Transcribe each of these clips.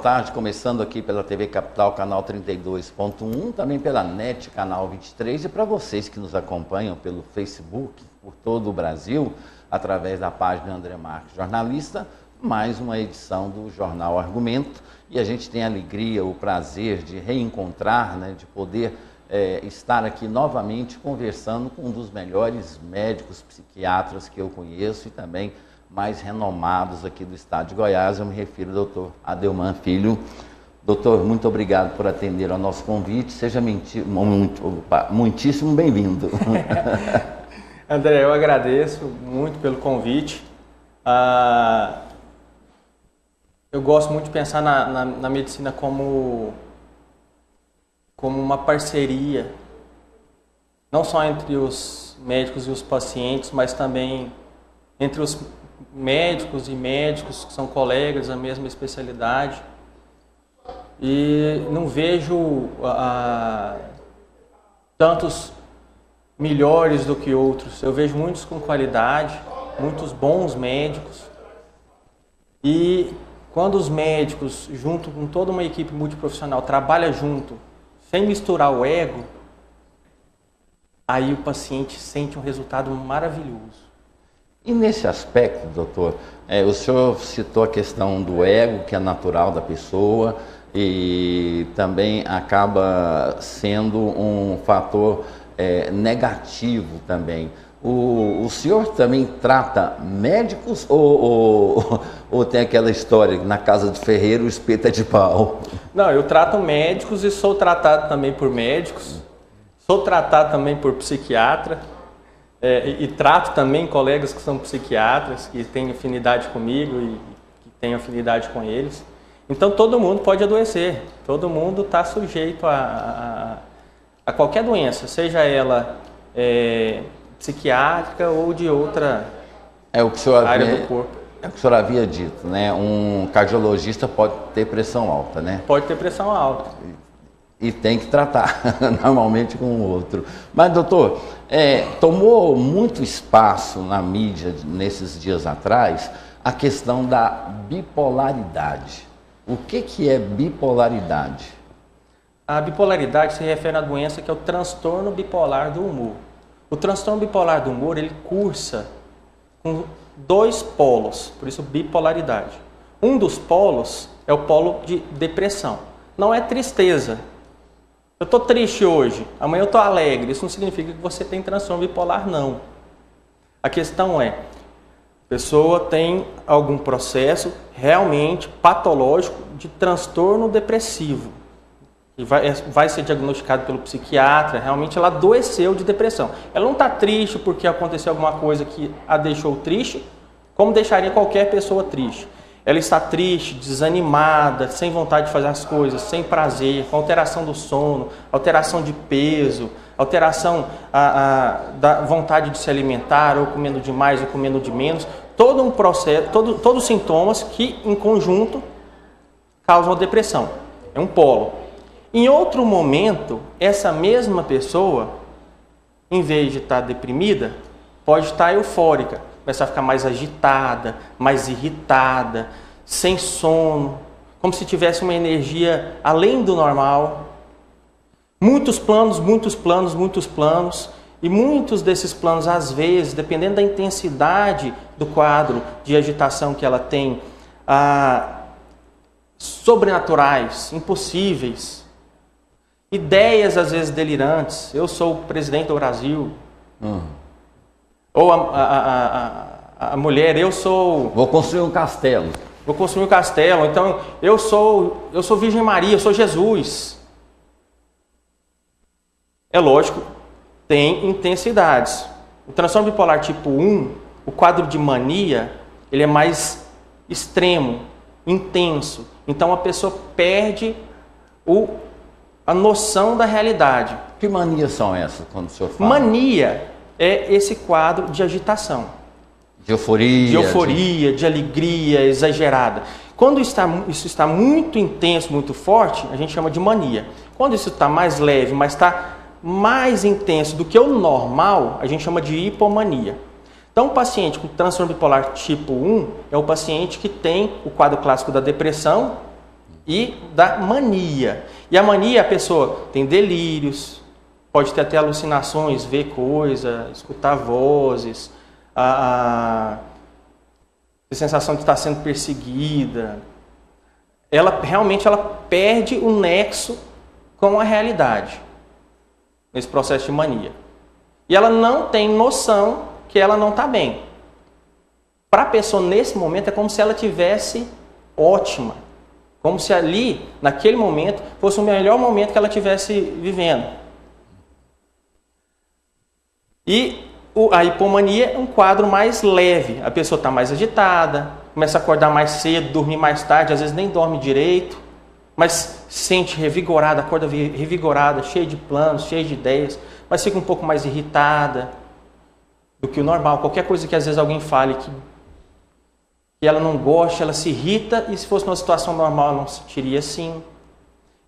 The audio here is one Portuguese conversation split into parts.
tarde, começando aqui pela TV Capital, canal 32.1, também pela NET, canal 23, e para vocês que nos acompanham pelo Facebook, por todo o Brasil, através da página André Marques Jornalista, mais uma edição do Jornal Argumento, e a gente tem a alegria, o prazer de reencontrar, né, de poder estar aqui novamente conversando com um dos melhores médicos psiquiatras que eu conheço e também mais renomados aqui do estado de Goiás. Eu me refiro ao doutor Adelman Filho. Doutor, muito obrigado por atender ao nosso convite. Seja muitíssimo bem-vindo. André, eu agradeço muito pelo convite. Eu gosto muito de pensar na medicina como uma parceria, não só entre os médicos e os pacientes, mas também entre os médicos e médicos que são colegas da mesma especialidade. E não vejo tantos melhores do que outros. Eu vejo muitos com qualidade, muitos bons médicos. E quando os médicos, junto com toda uma equipe multiprofissional, trabalham junto, sem misturar o ego, aí o paciente sente um resultado maravilhoso. E nesse aspecto, doutor, o senhor citou a questão do ego, que é natural da pessoa, e também acaba sendo um fator negativo também. O senhor também trata médicos ou tem aquela história que na casa de ferreiro o espeto é de pau? Não, eu trato médicos e sou tratado também por médicos, sou tratado também por psiquiatra e trato também colegas que são psiquiatras, que têm afinidade comigo e que têm afinidade com eles. Então todo mundo pode adoecer, todo mundo está sujeito a qualquer doença, seja ela psiquiátrica ou de outra área do corpo. É o que o senhor havia dito, né? Um cardiologista pode ter pressão alta, né? Pode ter pressão alta. E tem que tratar, normalmente, com o outro. Mas, doutor, tomou muito espaço na mídia, nesses dias atrás, a questão da bipolaridade. O que é bipolaridade? A bipolaridade se refere à doença que é o transtorno bipolar do humor. O transtorno bipolar do humor, ele cursa com dois polos, por isso bipolaridade. Um dos polos é o polo de depressão. Não é tristeza. Eu estou triste hoje, amanhã eu estou alegre. Isso não significa que você tem transtorno bipolar, não. A questão é, a pessoa tem algum processo realmente patológico de transtorno depressivo. E vai ser diagnosticado pelo psiquiatra, realmente ela adoeceu de depressão. Ela não está triste porque aconteceu alguma coisa que a deixou triste, como deixaria qualquer pessoa triste. Ela está triste, desanimada, sem vontade de fazer as coisas, sem prazer, com alteração do sono, alteração de peso, alteração da vontade de se alimentar, ou comendo demais ou comendo de menos. Todo um processo, todos os sintomas que, em conjunto, causam a depressão. É um polo. Em outro momento, essa mesma pessoa, em vez de estar deprimida, pode estar eufórica, começar a ficar mais agitada, mais irritada, sem sono, como se tivesse uma energia além do normal. Muitos planos, e muitos desses planos, às vezes, dependendo da intensidade do quadro de agitação que ela tem, sobrenaturais, impossíveis, ideias às vezes delirantes. Eu sou o presidente do Brasil. Ou a mulher, eu sou... Vou construir um castelo. Então eu sou Virgem Maria, eu sou Jesus. É lógico, tem intensidades. O transtorno bipolar tipo 1, o quadro de mania, ele é mais extremo, intenso. Então a pessoa perde a noção da realidade. Que manias são essas, quando o senhor fala? Mania é esse quadro de agitação. De euforia. De alegria exagerada. Quando isso está muito intenso, muito forte, a gente chama de mania. Quando isso está mais leve, mas está mais intenso do que o normal, a gente chama de hipomania. Então, o paciente com transtorno bipolar tipo 1 é o paciente que tem o quadro clássico da depressão e da mania. E a mania, a pessoa tem delírios, pode ter até alucinações, ver coisa, escutar vozes, a sensação de estar sendo perseguida. Ela realmente perde o nexo com a realidade nesse processo de mania. E ela não tem noção que ela não está bem. Para a pessoa, nesse momento, é como se ela tivesse ótima. Como se ali, naquele momento, fosse o melhor momento que ela estivesse vivendo. E a hipomania é um quadro mais leve. A pessoa está mais agitada, começa a acordar mais cedo, dormir mais tarde, às vezes nem dorme direito, mas se sente revigorada, acorda revigorada, cheia de planos, cheia de ideias, mas fica um pouco mais irritada do que o normal. Qualquer coisa que às vezes alguém fale que ela não gosta, ela se irrita, e se fosse numa situação normal ela não se sentiria assim.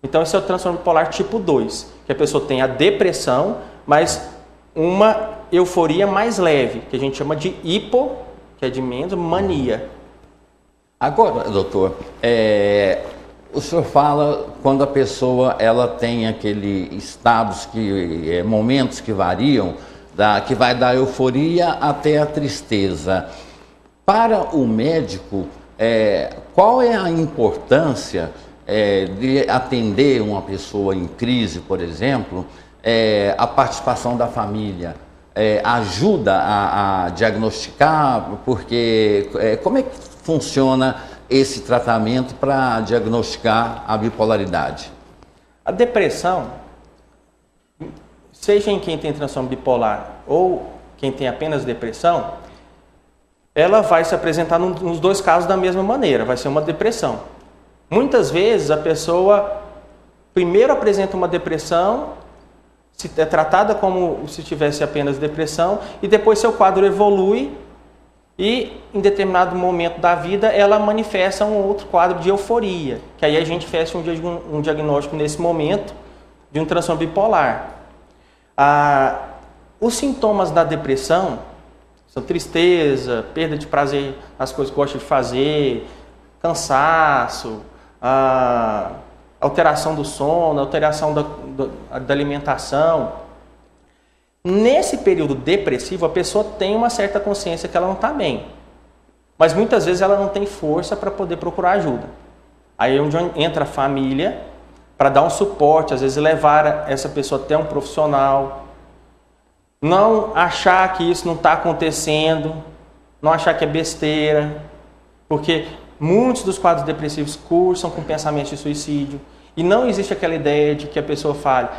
Então esse é o transtorno bipolar tipo 2, que a pessoa tem a depressão, mas uma euforia mais leve, que a gente chama de hipo, que é de menos, mania. Agora, doutor, o senhor fala quando a pessoa ela tem aquele estados momentos que variam, que vai da euforia até a tristeza. Para o médico, qual é a importância de atender uma pessoa em crise, por exemplo, a participação da família? Ajuda a diagnosticar? Porque como é que funciona esse tratamento para diagnosticar a bipolaridade? A depressão, seja em quem tem transtorno bipolar ou quem tem apenas depressão, ela vai se apresentar nos dois casos da mesma maneira, vai ser uma depressão. Muitas vezes a pessoa primeiro apresenta uma depressão, é tratada como se tivesse apenas depressão, e depois seu quadro evolui e em determinado momento da vida ela manifesta um outro quadro de euforia, que aí a gente fecha um diagnóstico nesse momento de um transtorno bipolar. Os sintomas da depressão são tristeza, perda de prazer nas coisas que gosta de fazer, cansaço, alteração do sono, alteração da alimentação. Nesse período depressivo, a pessoa tem uma certa consciência que ela não está bem, mas muitas vezes ela não tem força para poder procurar ajuda. Aí é onde entra a família para dar um suporte, às vezes levar essa pessoa até um profissional. Não achar que isso não está acontecendo, não achar que é besteira, porque muitos dos quadros depressivos cursam com pensamentos de suicídio, e não existe aquela ideia de que a pessoa fale,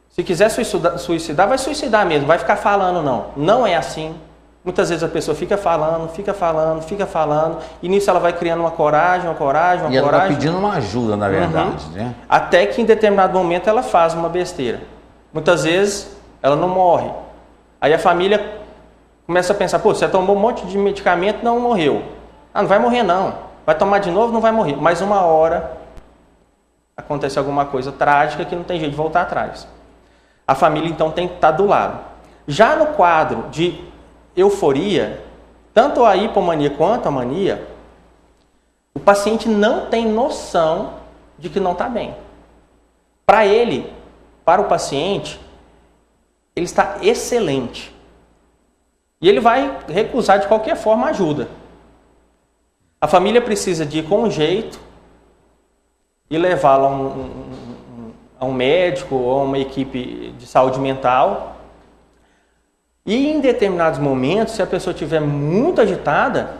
se quiser suicidar, vai suicidar mesmo, vai ficar falando não. Não é assim. Muitas vezes a pessoa fica falando, e nisso ela vai criando uma coragem. E ela vai pedindo uma ajuda, na verdade, né? Até que em determinado momento ela faz uma besteira. Muitas vezes ela não morre. Aí a família começa a pensar, você tomou um monte de medicamento, não morreu. Não vai morrer não. Vai tomar de novo, não vai morrer. Mas uma hora acontece alguma coisa trágica que não tem jeito de voltar atrás. A família então tem que estar do lado. Já no quadro de euforia, tanto a hipomania quanto a mania, o paciente não tem noção de que não está bem. Para o paciente, ele está excelente. E ele vai recusar de qualquer forma ajuda. A família precisa de ir com um jeito e levá-lo a um médico ou a uma equipe de saúde mental. E em determinados momentos, se a pessoa estiver muito agitada,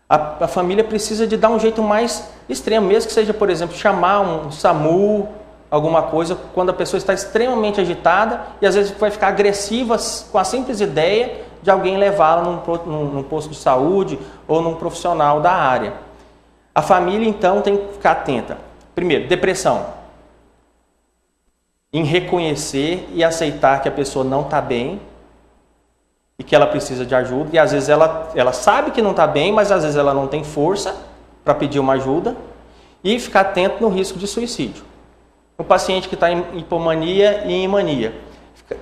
a família precisa de dar um jeito mais extremo, mesmo que seja, por exemplo, chamar um SAMU, alguma coisa, quando a pessoa está extremamente agitada e às vezes vai ficar agressiva com a simples ideia de alguém levá-la num posto de saúde ou num profissional da área. A família, então, tem que ficar atenta. Primeiro, depressão. Em reconhecer e aceitar que a pessoa não está bem e que ela precisa de ajuda. E às vezes ela sabe que não está bem, mas às vezes ela não tem força para pedir uma ajuda. E ficar atento no risco de suicídio. O paciente que está em hipomania e em mania,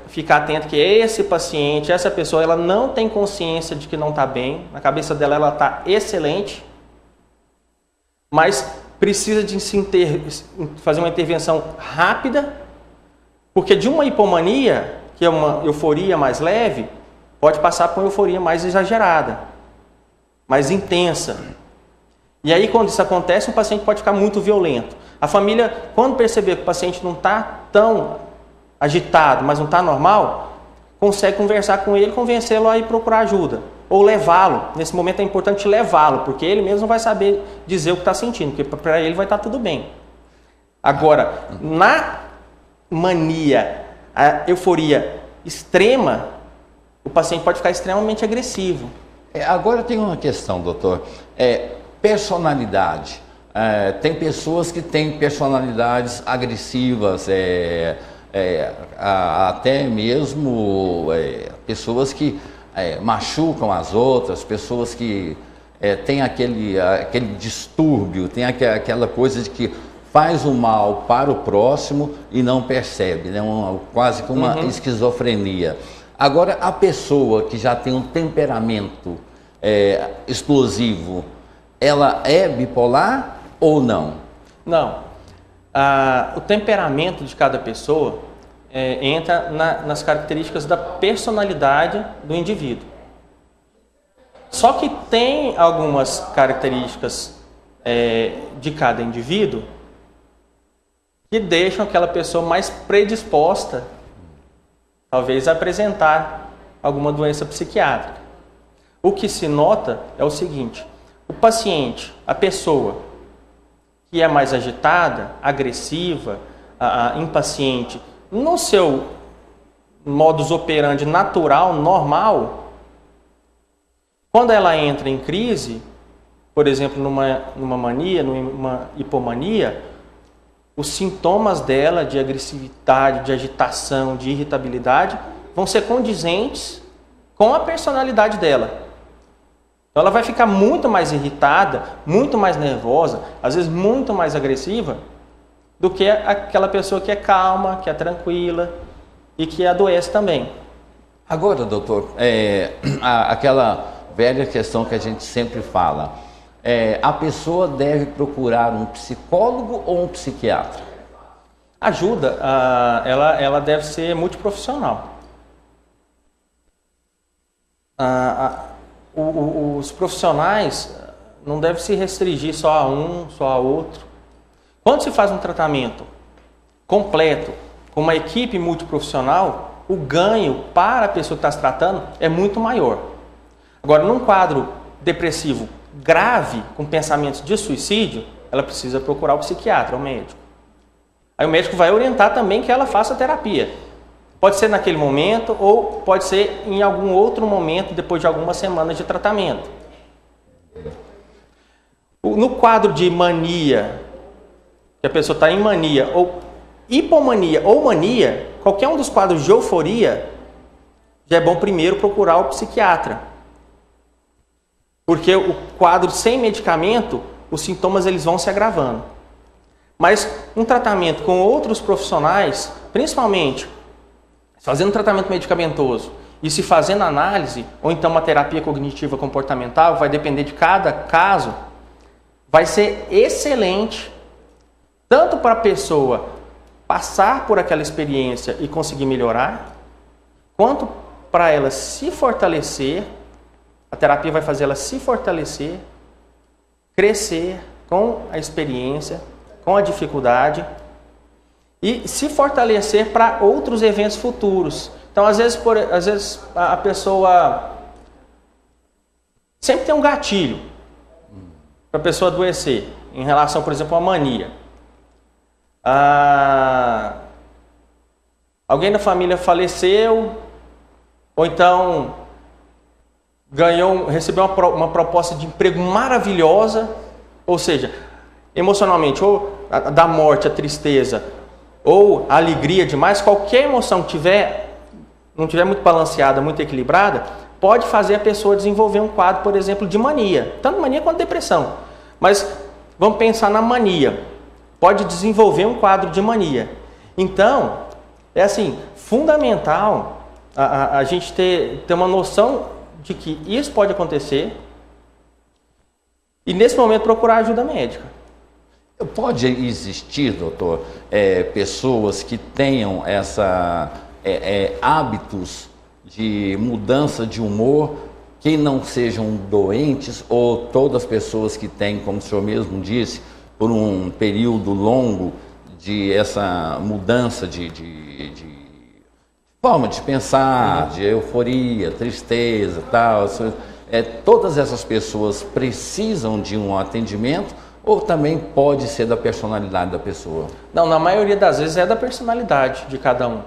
ficar atento que esse paciente, essa pessoa, ela não tem consciência de que não está bem, na cabeça dela ela está excelente, mas precisa de fazer uma intervenção rápida, porque de uma hipomania, que é uma euforia mais leve, pode passar por uma euforia mais exagerada, mais intensa. E aí, quando isso acontece, o paciente pode ficar muito violento. A família, quando perceber que o paciente não está tão agitado, mas não está normal, consegue conversar com ele, convencê-lo a ir procurar ajuda. Ou levá-lo. Nesse momento é importante levá-lo, porque ele mesmo não vai saber dizer o que está sentindo, porque para ele vai estar tudo bem. Agora, na mania, a euforia extrema, o paciente pode ficar extremamente agressivo. Agora tem uma questão, doutor. Personalidade. Tem pessoas que têm personalidades agressivas, até mesmo pessoas que machucam as outras, pessoas que têm aquele distúrbio, tem aquela coisa de que faz o mal para o próximo e não percebe, né? Quase que uma esquizofrenia. Agora, a pessoa que já tem um temperamento explosivo, ela é bipolar ou não? Não. O temperamento de cada pessoa entra nas características da personalidade do indivíduo. Só que tem algumas características de cada indivíduo que deixam aquela pessoa mais predisposta, talvez, a apresentar alguma doença psiquiátrica. O que se nota é o seguinte: o paciente, a pessoa que é mais agitada, agressiva, impaciente, no seu modus operandi natural, normal, quando ela entra em crise, por exemplo, numa mania, numa hipomania, os sintomas dela de agressividade, de agitação, de irritabilidade vão ser condizentes com a personalidade dela. Então ela vai ficar muito mais irritada, muito mais nervosa, às vezes muito mais agressiva do que aquela pessoa que é calma, que é tranquila e que adoece também. Agora, doutor, aquela velha questão que a gente sempre fala, a pessoa deve procurar um psicólogo ou um psiquiatra? Ajuda, ela deve ser multiprofissional. Os profissionais não devem se restringir só a um, só a outro. Quando se faz um tratamento completo, com uma equipe multiprofissional, o ganho para a pessoa que está se tratando é muito maior. Agora, num quadro depressivo grave, com pensamentos de suicídio, ela precisa procurar o psiquiatra, o médico. Aí o médico vai orientar também que ela faça terapia. Pode ser naquele momento ou pode ser em algum outro momento, depois de algumas semanas de tratamento. No quadro de mania, que a pessoa está em mania, ou hipomania ou mania, qualquer um dos quadros de euforia, já é bom primeiro procurar o psiquiatra. Porque o quadro sem medicamento, os sintomas eles vão se agravando. Mas um tratamento com outros profissionais, principalmente fazendo tratamento medicamentoso e se fazendo análise, ou então uma terapia cognitiva comportamental, vai depender de cada caso, vai ser excelente, tanto para a pessoa passar por aquela experiência e conseguir melhorar, quanto para ela se fortalecer. A terapia vai fazer ela se fortalecer, crescer com a experiência, com a dificuldade e se fortalecer para outros eventos futuros. Então, às vezes a pessoa sempre tem um gatilho para a pessoa adoecer em relação, por exemplo, à mania. Alguém da família faleceu, ou então recebeu uma proposta de emprego maravilhosa, ou seja, emocionalmente, ou da morte, a tristeza, ou a alegria demais, qualquer emoção que não tiver muito balanceada, muito equilibrada, pode fazer a pessoa desenvolver um quadro, por exemplo, de mania, tanto mania quanto depressão. Mas vamos pensar na mania, pode desenvolver um quadro de mania. Então, é assim, fundamental a gente ter uma noção de que isso pode acontecer e nesse momento procurar ajuda médica. Pode existir, doutor, pessoas que tenham hábitos de mudança de humor que não sejam doentes, ou todas as pessoas que têm, como o senhor mesmo disse, por um período longo de essa mudança de forma de pensar, de euforia, tristeza, tal, todas essas pessoas precisam de um atendimento, ou também pode ser da personalidade da pessoa? Não, na maioria das vezes é da personalidade de cada um.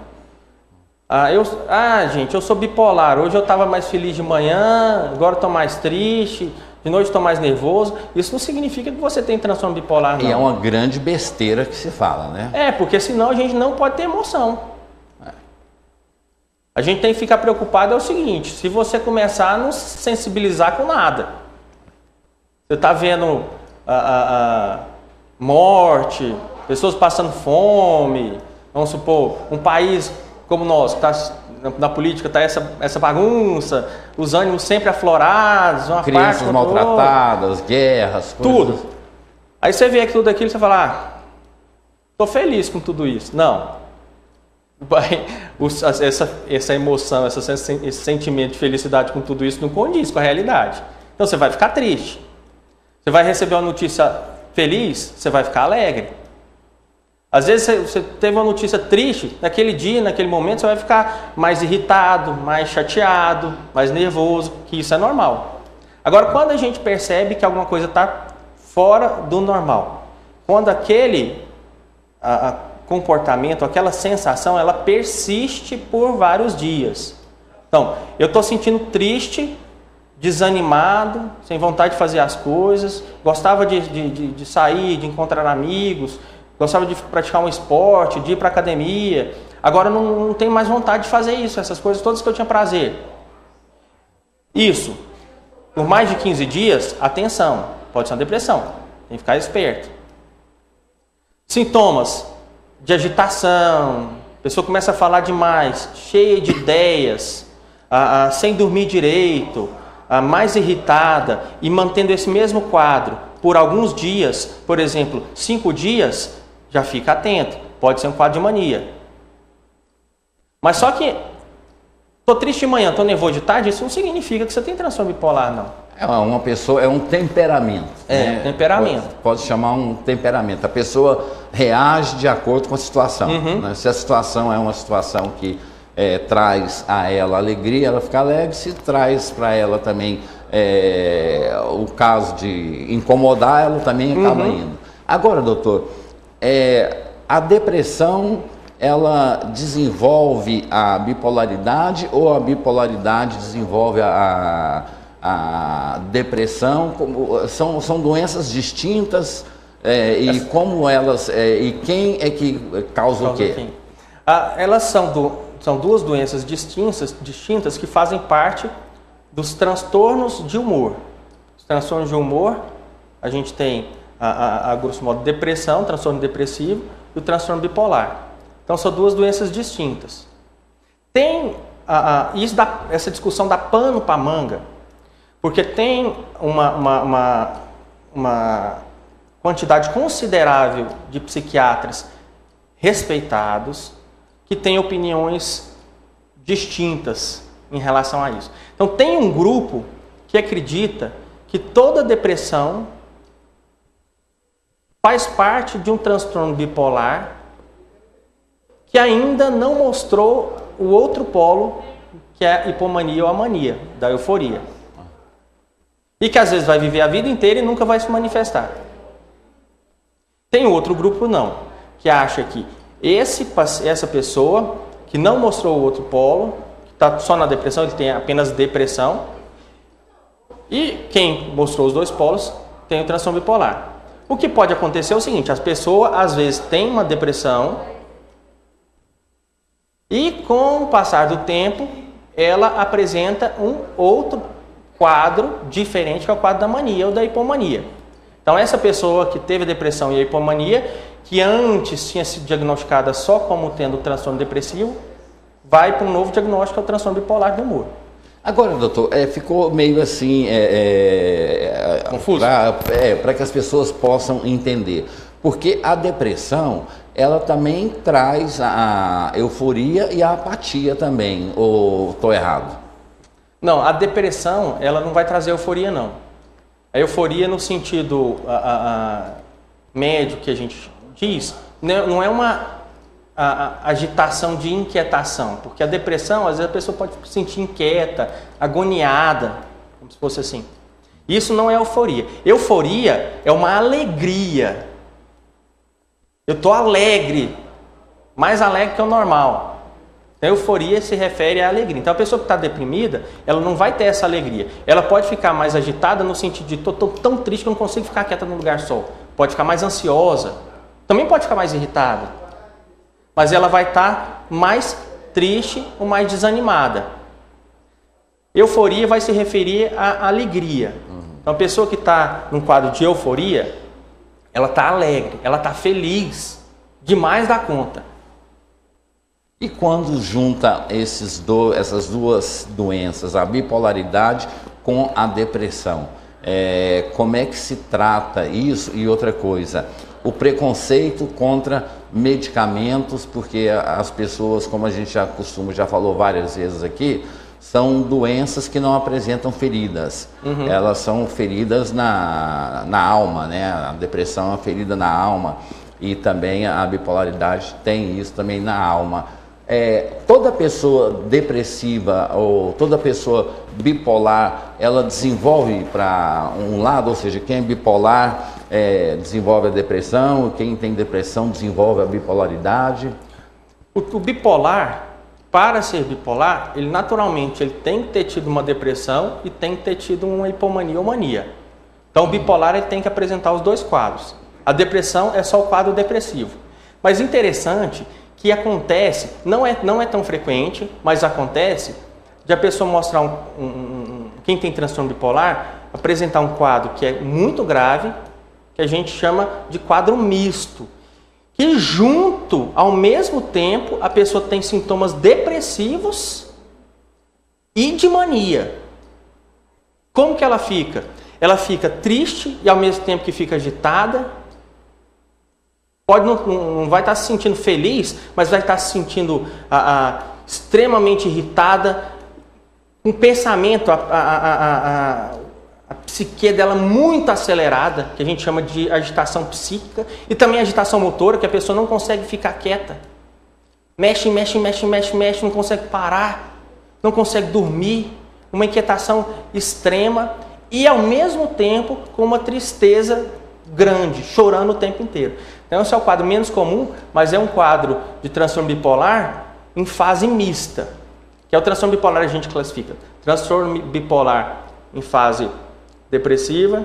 Gente, eu sou bipolar. Hoje eu estava mais feliz de manhã, agora estou mais triste, de noite estou mais nervoso. Isso não significa que você tem transtorno bipolar, não. E é uma grande besteira que se fala, né? Porque senão a gente não pode ter emoção. A gente tem que ficar preocupado é o seguinte: se você começar a não se sensibilizar com nada, você está vendo morte, pessoas passando fome, vamos supor, um país como o nosso, que tá, na política está essa bagunça, os ânimos sempre aflorados, uma crianças maltratadas, guerras, tudo. Aí você vê tudo aquilo e você fala, estou feliz com tudo isso. Não. Essa emoção, esse sentimento de felicidade com tudo isso não condiz com a realidade. Então você vai ficar triste. Você vai receber uma notícia feliz, você vai ficar alegre. Às vezes você teve uma notícia triste, naquele dia, naquele momento, você vai ficar mais irritado, mais chateado, mais nervoso, que isso é normal. Agora, quando a gente percebe que alguma coisa está fora do normal, quando aquele comportamento, aquela sensação, ela persiste por vários dias. Então, eu estou sentindo triste, desanimado, sem vontade de fazer as coisas, gostava de sair, de encontrar amigos, gostava de praticar um esporte, de ir para a academia. Agora não tenho mais vontade de fazer isso, essas coisas todas que eu tinha prazer. Isso, por mais de 15 dias, atenção, pode ser uma depressão, tem que ficar esperto. Sintomas de agitação, a pessoa começa a falar demais, cheia de ideias, sem dormir direito, mais irritada, e mantendo esse mesmo quadro por alguns dias, por exemplo, 5 dias, já fica atento, pode ser um quadro de mania. Mas só que estou triste de manhã, estou nervoso de tarde, isso não significa que você tem transtorno bipolar, não. Uma pessoa, é um temperamento. Temperamento. Pode chamar um temperamento. A pessoa reage de acordo com a situação. Né? Se a situação é uma situação que traz a ela alegria, ela fica alegre. Se traz para ela também o caso de incomodar, ela também acaba indo. Agora, doutor, a depressão, ela desenvolve a bipolaridade, ou a bipolaridade desenvolve a depressão? São doenças distintas, e como elas, e quem é que causa o quê? Elas são duas doenças distintas que fazem parte dos transtornos de humor. Os transtornos de humor, a gente tem a grosso modo depressão, transtorno depressivo, e o transtorno bipolar. Então são duas doenças distintas. Tem essa discussão dá pano para manga, porque tem uma quantidade considerável de psiquiatras respeitados que têm opiniões distintas em relação a isso. Então tem um grupo que acredita que toda depressão faz parte de um transtorno bipolar que ainda não mostrou o outro polo, que é a hipomania ou a mania, da euforia. E que às vezes vai viver a vida inteira e nunca vai se manifestar. Tem outro grupo não, que acha que essa pessoa que não mostrou o outro polo, que está só na depressão, ele tem apenas depressão, e quem mostrou os dois polos tem o transtorno bipolar. O que pode acontecer é o seguinte: as pessoas às vezes têm uma depressão e com o passar do tempo ela apresenta um outro quadro diferente, que é o quadro da mania ou da hipomania. Então essa pessoa que teve a depressão e a hipomania, que antes tinha sido diagnosticada só como tendo transtorno depressivo, vai para um novo diagnóstico, que é o transtorno bipolar do humor. Agora, doutor, ficou meio assim, confuso, para que as pessoas possam entender. Porque a depressão, ela também traz a euforia e a apatia também, ou estou errado? Não, a depressão, ela não vai trazer euforia, não. A euforia no sentido médio que a gente diz, não é uma agitação de inquietação, porque a depressão, às vezes a pessoa pode se sentir inquieta, agoniada, como se fosse assim. Isso não é euforia. Euforia é uma alegria. Eu estou alegre, mais alegre que o normal. A euforia se refere à alegria. Então a pessoa que está deprimida, ela não vai ter essa alegria. Ela pode ficar mais agitada no sentido de estou tão triste que eu não consigo ficar quieta num lugar só. Pode ficar mais ansiosa. Também pode ficar mais irritada. Mas ela vai estar mais triste ou mais desanimada. Euforia vai se referir à alegria. Então a pessoa que está num quadro de euforia, ela está alegre, ela está feliz, demais da conta. E quando junta essas duas doenças, a bipolaridade com a depressão, como é que se trata isso? E outra coisa, o preconceito contra medicamentos, porque as pessoas, como a gente já falou várias vezes aqui, são doenças que não apresentam feridas. Elas são feridas na alma, né? A depressão é uma ferida na alma e também a bipolaridade tem isso também na alma. Toda pessoa depressiva ou toda pessoa bipolar, ela desenvolve para um lado, ou seja, quem é bipolar desenvolve a depressão, quem tem depressão desenvolve a bipolaridade. O bipolar, para ser bipolar, ele naturalmente tem que ter tido uma depressão e tem que ter tido uma hipomania ou mania. Então o bipolar ele tem que apresentar os dois quadros. A depressão é só o quadro depressivo. Mas interessante que acontece, não é tão frequente, mas acontece, de a pessoa mostrar quem tem transtorno bipolar, apresentar um quadro que é muito grave, que a gente chama de quadro misto. Que junto, ao mesmo tempo, a pessoa tem sintomas depressivos e de mania. Como que ela fica? Ela fica triste e ao mesmo tempo que fica agitada. Não vai estar se sentindo feliz, mas vai estar se sentindo extremamente irritada, um pensamento, a psique dela muito acelerada, que a gente chama de agitação psíquica, e também agitação motora, que a pessoa não consegue ficar quieta. Mexe, não consegue parar, não consegue dormir, uma inquietação extrema e ao mesmo tempo com uma tristeza grande, chorando o tempo inteiro. Então esse é o quadro menos comum, mas é um quadro de transtorno bipolar em fase mista, que é o transtorno bipolar a gente classifica. Transtorno bipolar em fase depressiva,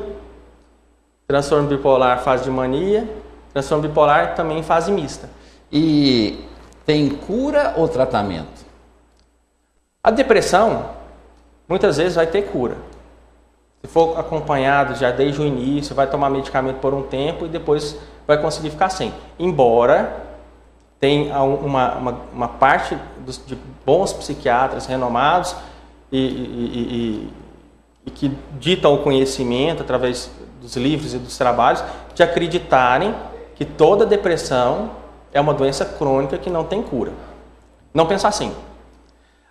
transtorno bipolar fase de mania, transtorno bipolar também em fase mista. E tem cura ou tratamento? A depressão muitas vezes vai ter cura. Se for acompanhado já desde o início, vai tomar medicamento por um tempo e depois vai conseguir ficar sem. Embora tenha uma parte de bons psiquiatras renomados e que ditam o conhecimento através dos livros e dos trabalhos, de acreditarem que toda depressão é uma doença crônica que não tem cura. Não pensar assim.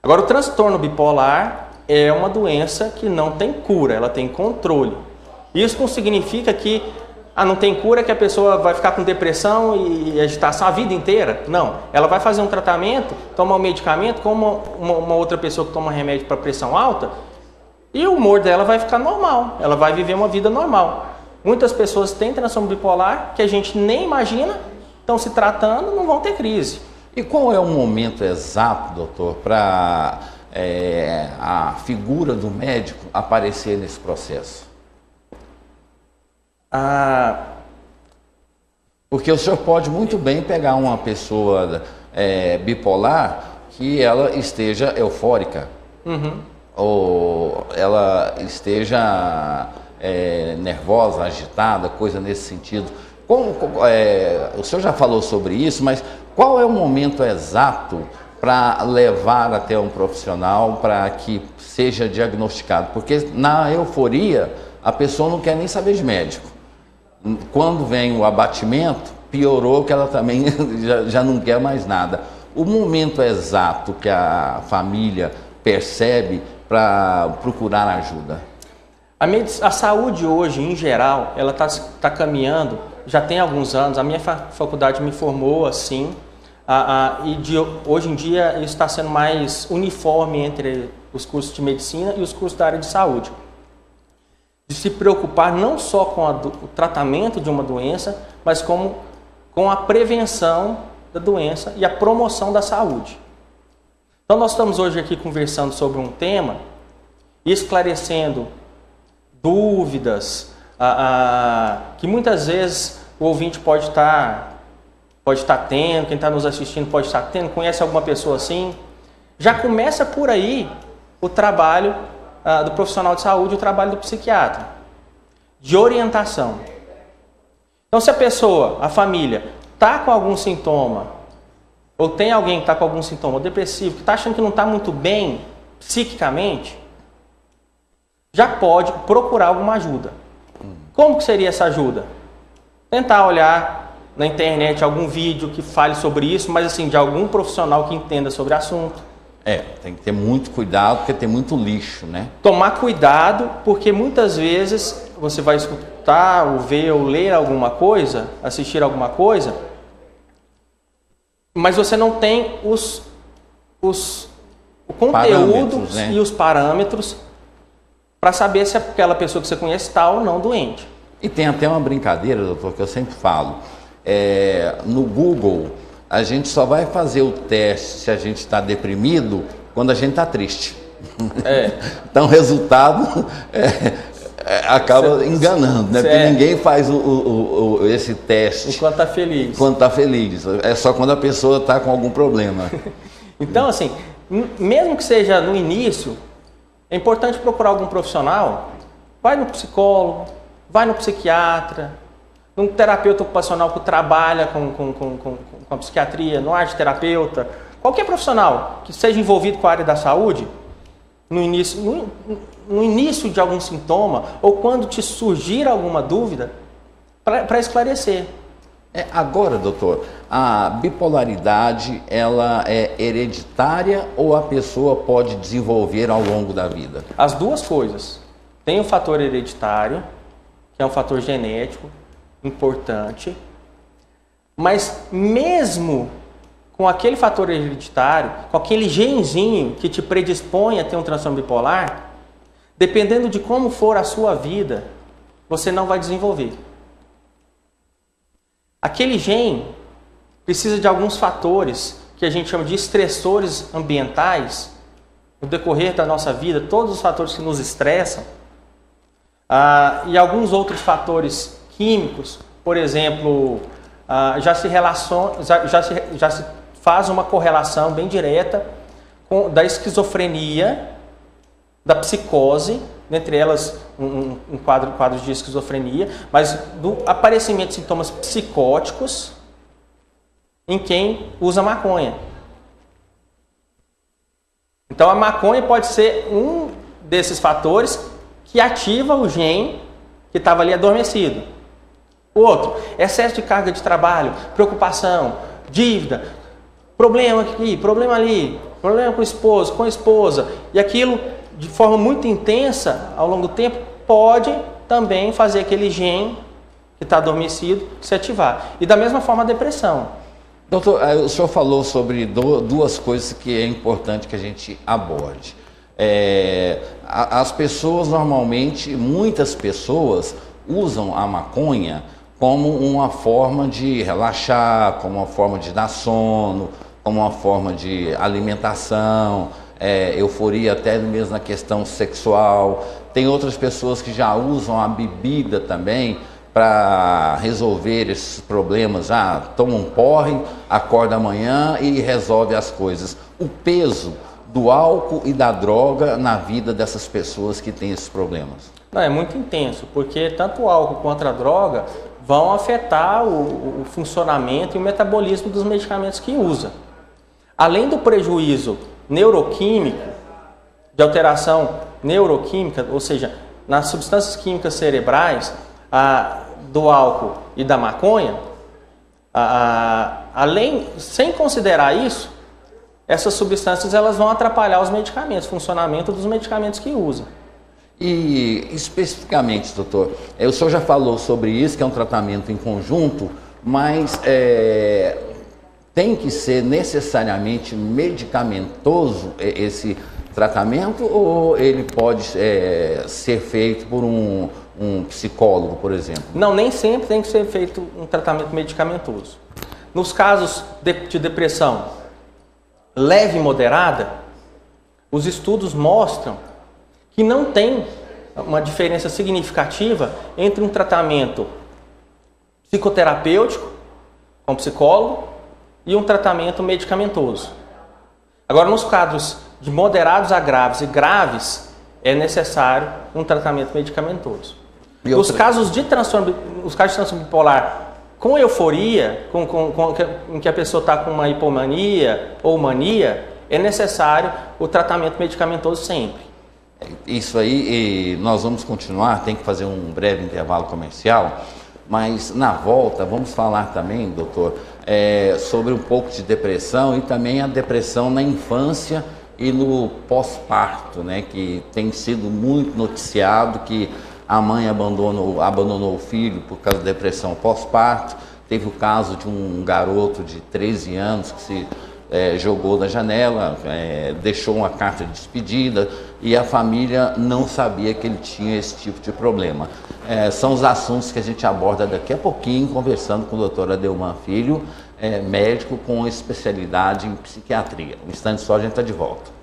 Agora, o transtorno bipolar é uma doença que não tem cura, ela tem controle. Isso não significa que não tem cura, que a pessoa vai ficar com depressão e agitação a vida inteira. Não, ela vai fazer um tratamento, tomar um medicamento, como uma outra pessoa que toma remédio para pressão alta, e o humor dela vai ficar normal, ela vai viver uma vida normal. Muitas pessoas têm transtorno bipolar que a gente nem imagina, estão se tratando, não vão ter crise. E qual é o momento exato, doutor, para a figura do médico aparecer nesse processo? Porque o senhor pode muito bem pegar uma pessoa bipolar que ela esteja eufórica, ou ela esteja nervosa, agitada, coisa nesse sentido. O senhor já falou sobre isso, mas qual é o momento exato para levar até um profissional para que seja diagnosticado? Porque na euforia a pessoa não quer nem saber de médico. quando vem o abatimento, piorou, que ela também já não quer mais nada. O momento exato que a família percebe para procurar ajuda? A saúde hoje, em geral, ela tá caminhando, já tem alguns anos, a minha faculdade me formou assim, hoje em dia isso está sendo mais uniforme entre os cursos de medicina e os cursos da área de saúde. De se preocupar não só com o tratamento de uma doença, mas com a prevenção da doença e a promoção da saúde. Então nós estamos hoje aqui conversando sobre um tema, esclarecendo dúvidas, que muitas vezes o ouvinte pode estar tendo, quem está nos assistindo pode estar tendo, conhece alguma pessoa assim. Já começa por aí o trabalho do profissional de saúde, o trabalho do psiquiatra, de orientação. Então se a pessoa, a família, está com algum sintoma, ou tem alguém que está com algum sintoma depressivo, que está achando que não está muito bem psiquicamente, já pode procurar alguma ajuda. Como que seria essa ajuda? Tentar olhar na internet algum vídeo que fale sobre isso, mas assim, de algum profissional que entenda sobre o assunto. Tem que ter muito cuidado, porque tem muito lixo, né? Tomar cuidado, porque muitas vezes você vai escutar, ou ver, ou ler alguma coisa, assistir alguma coisa, mas você não tem o conteúdo, né? E os parâmetros para saber se aquela pessoa que você conhece está ou não doente. E tem até uma brincadeira, doutor, que eu sempre falo. No Google, a gente só vai fazer o teste se a gente está deprimido quando a gente está triste. Então o resultado acaba enganando, né? Porque ninguém faz esse teste enquanto está feliz. Quando está feliz. É só quando a pessoa está com algum problema. Então, assim, mesmo que seja no início, é importante procurar algum profissional. Vai no psicólogo, vai no psiquiatra, num terapeuta ocupacional que trabalha com a psiquiatria, no arte-terapeuta, qualquer profissional que seja envolvido com a área da saúde, no início de algum sintoma, ou quando te surgir alguma dúvida, para esclarecer. Agora, doutor, a bipolaridade, ela é hereditária ou a pessoa pode desenvolver ao longo da vida? As duas coisas. Tem o fator hereditário, que é um fator genético importante, mas mesmo com aquele fator hereditário, com aquele genzinho que te predispõe a ter um transtorno bipolar, dependendo de como for a sua vida, você não vai desenvolver. Aquele gen precisa de alguns fatores que a gente chama de estressores ambientais no decorrer da nossa vida, todos os fatores que nos estressam, e alguns outros fatores químicos, por exemplo, já se faz uma correlação bem direta da esquizofrenia, da psicose, entre elas um quadro de esquizofrenia, mas do aparecimento de sintomas psicóticos em quem usa maconha. Então a maconha pode ser um desses fatores que ativa o gen que estava ali adormecido. O outro, excesso de carga de trabalho, preocupação, dívida, problema aqui, problema ali, problema com o esposo, com a esposa, e aquilo de forma muito intensa ao longo do tempo pode também fazer aquele gen que está adormecido se ativar. E da mesma forma a depressão. Doutor, o senhor falou sobre duas coisas que é importante que a gente aborde. As pessoas normalmente, muitas pessoas usam a maconha como uma forma de relaxar, como uma forma de dar sono, como uma forma de alimentação, euforia até mesmo na questão sexual. Tem outras pessoas que já usam a bebida também para resolver esses problemas. Toma um porre, acorda amanhã e resolve as coisas. O peso do álcool e da droga na vida dessas pessoas que têm esses problemas? Não, é muito intenso, porque tanto o álcool quanto a droga vão afetar o funcionamento e o metabolismo dos medicamentos que usa. Além do prejuízo neuroquímico, de alteração neuroquímica, ou seja, nas substâncias químicas cerebrais, do álcool e da maconha, sem considerar isso, essas substâncias elas vão atrapalhar os medicamentos, o funcionamento dos medicamentos que usa. E especificamente, doutor, o senhor já falou sobre isso, que é um tratamento em conjunto, mas tem que ser necessariamente medicamentoso esse tratamento, ou ele pode ser feito por um psicólogo, por exemplo? Não, nem sempre tem que ser feito um tratamento medicamentoso. Nos casos de depressão leve e moderada, os estudos mostram que não tem uma diferença significativa entre um tratamento psicoterapêutico, com psicólogo, e um tratamento medicamentoso. Agora, nos casos de moderados a graves e graves, é necessário um tratamento medicamentoso. Os casos de transtorno bipolar com euforia, em que a pessoa está com uma hipomania ou mania, é necessário o tratamento medicamentoso sempre. Isso aí, nós vamos continuar, tem que fazer um breve intervalo comercial, mas na volta vamos falar também, doutor, sobre um pouco de depressão e também a depressão na infância e no pós-parto, né, que tem sido muito noticiado que a mãe abandonou o filho por causa da depressão pós-parto. Teve o caso de um garoto de 13 anos que se jogou da janela, deixou uma carta de despedida e a família não sabia que ele tinha esse tipo de problema. São os assuntos que a gente aborda daqui a pouquinho, conversando com o doutor Adelman Filho, médico com especialidade em psiquiatria. Um instante só, a gente está de volta.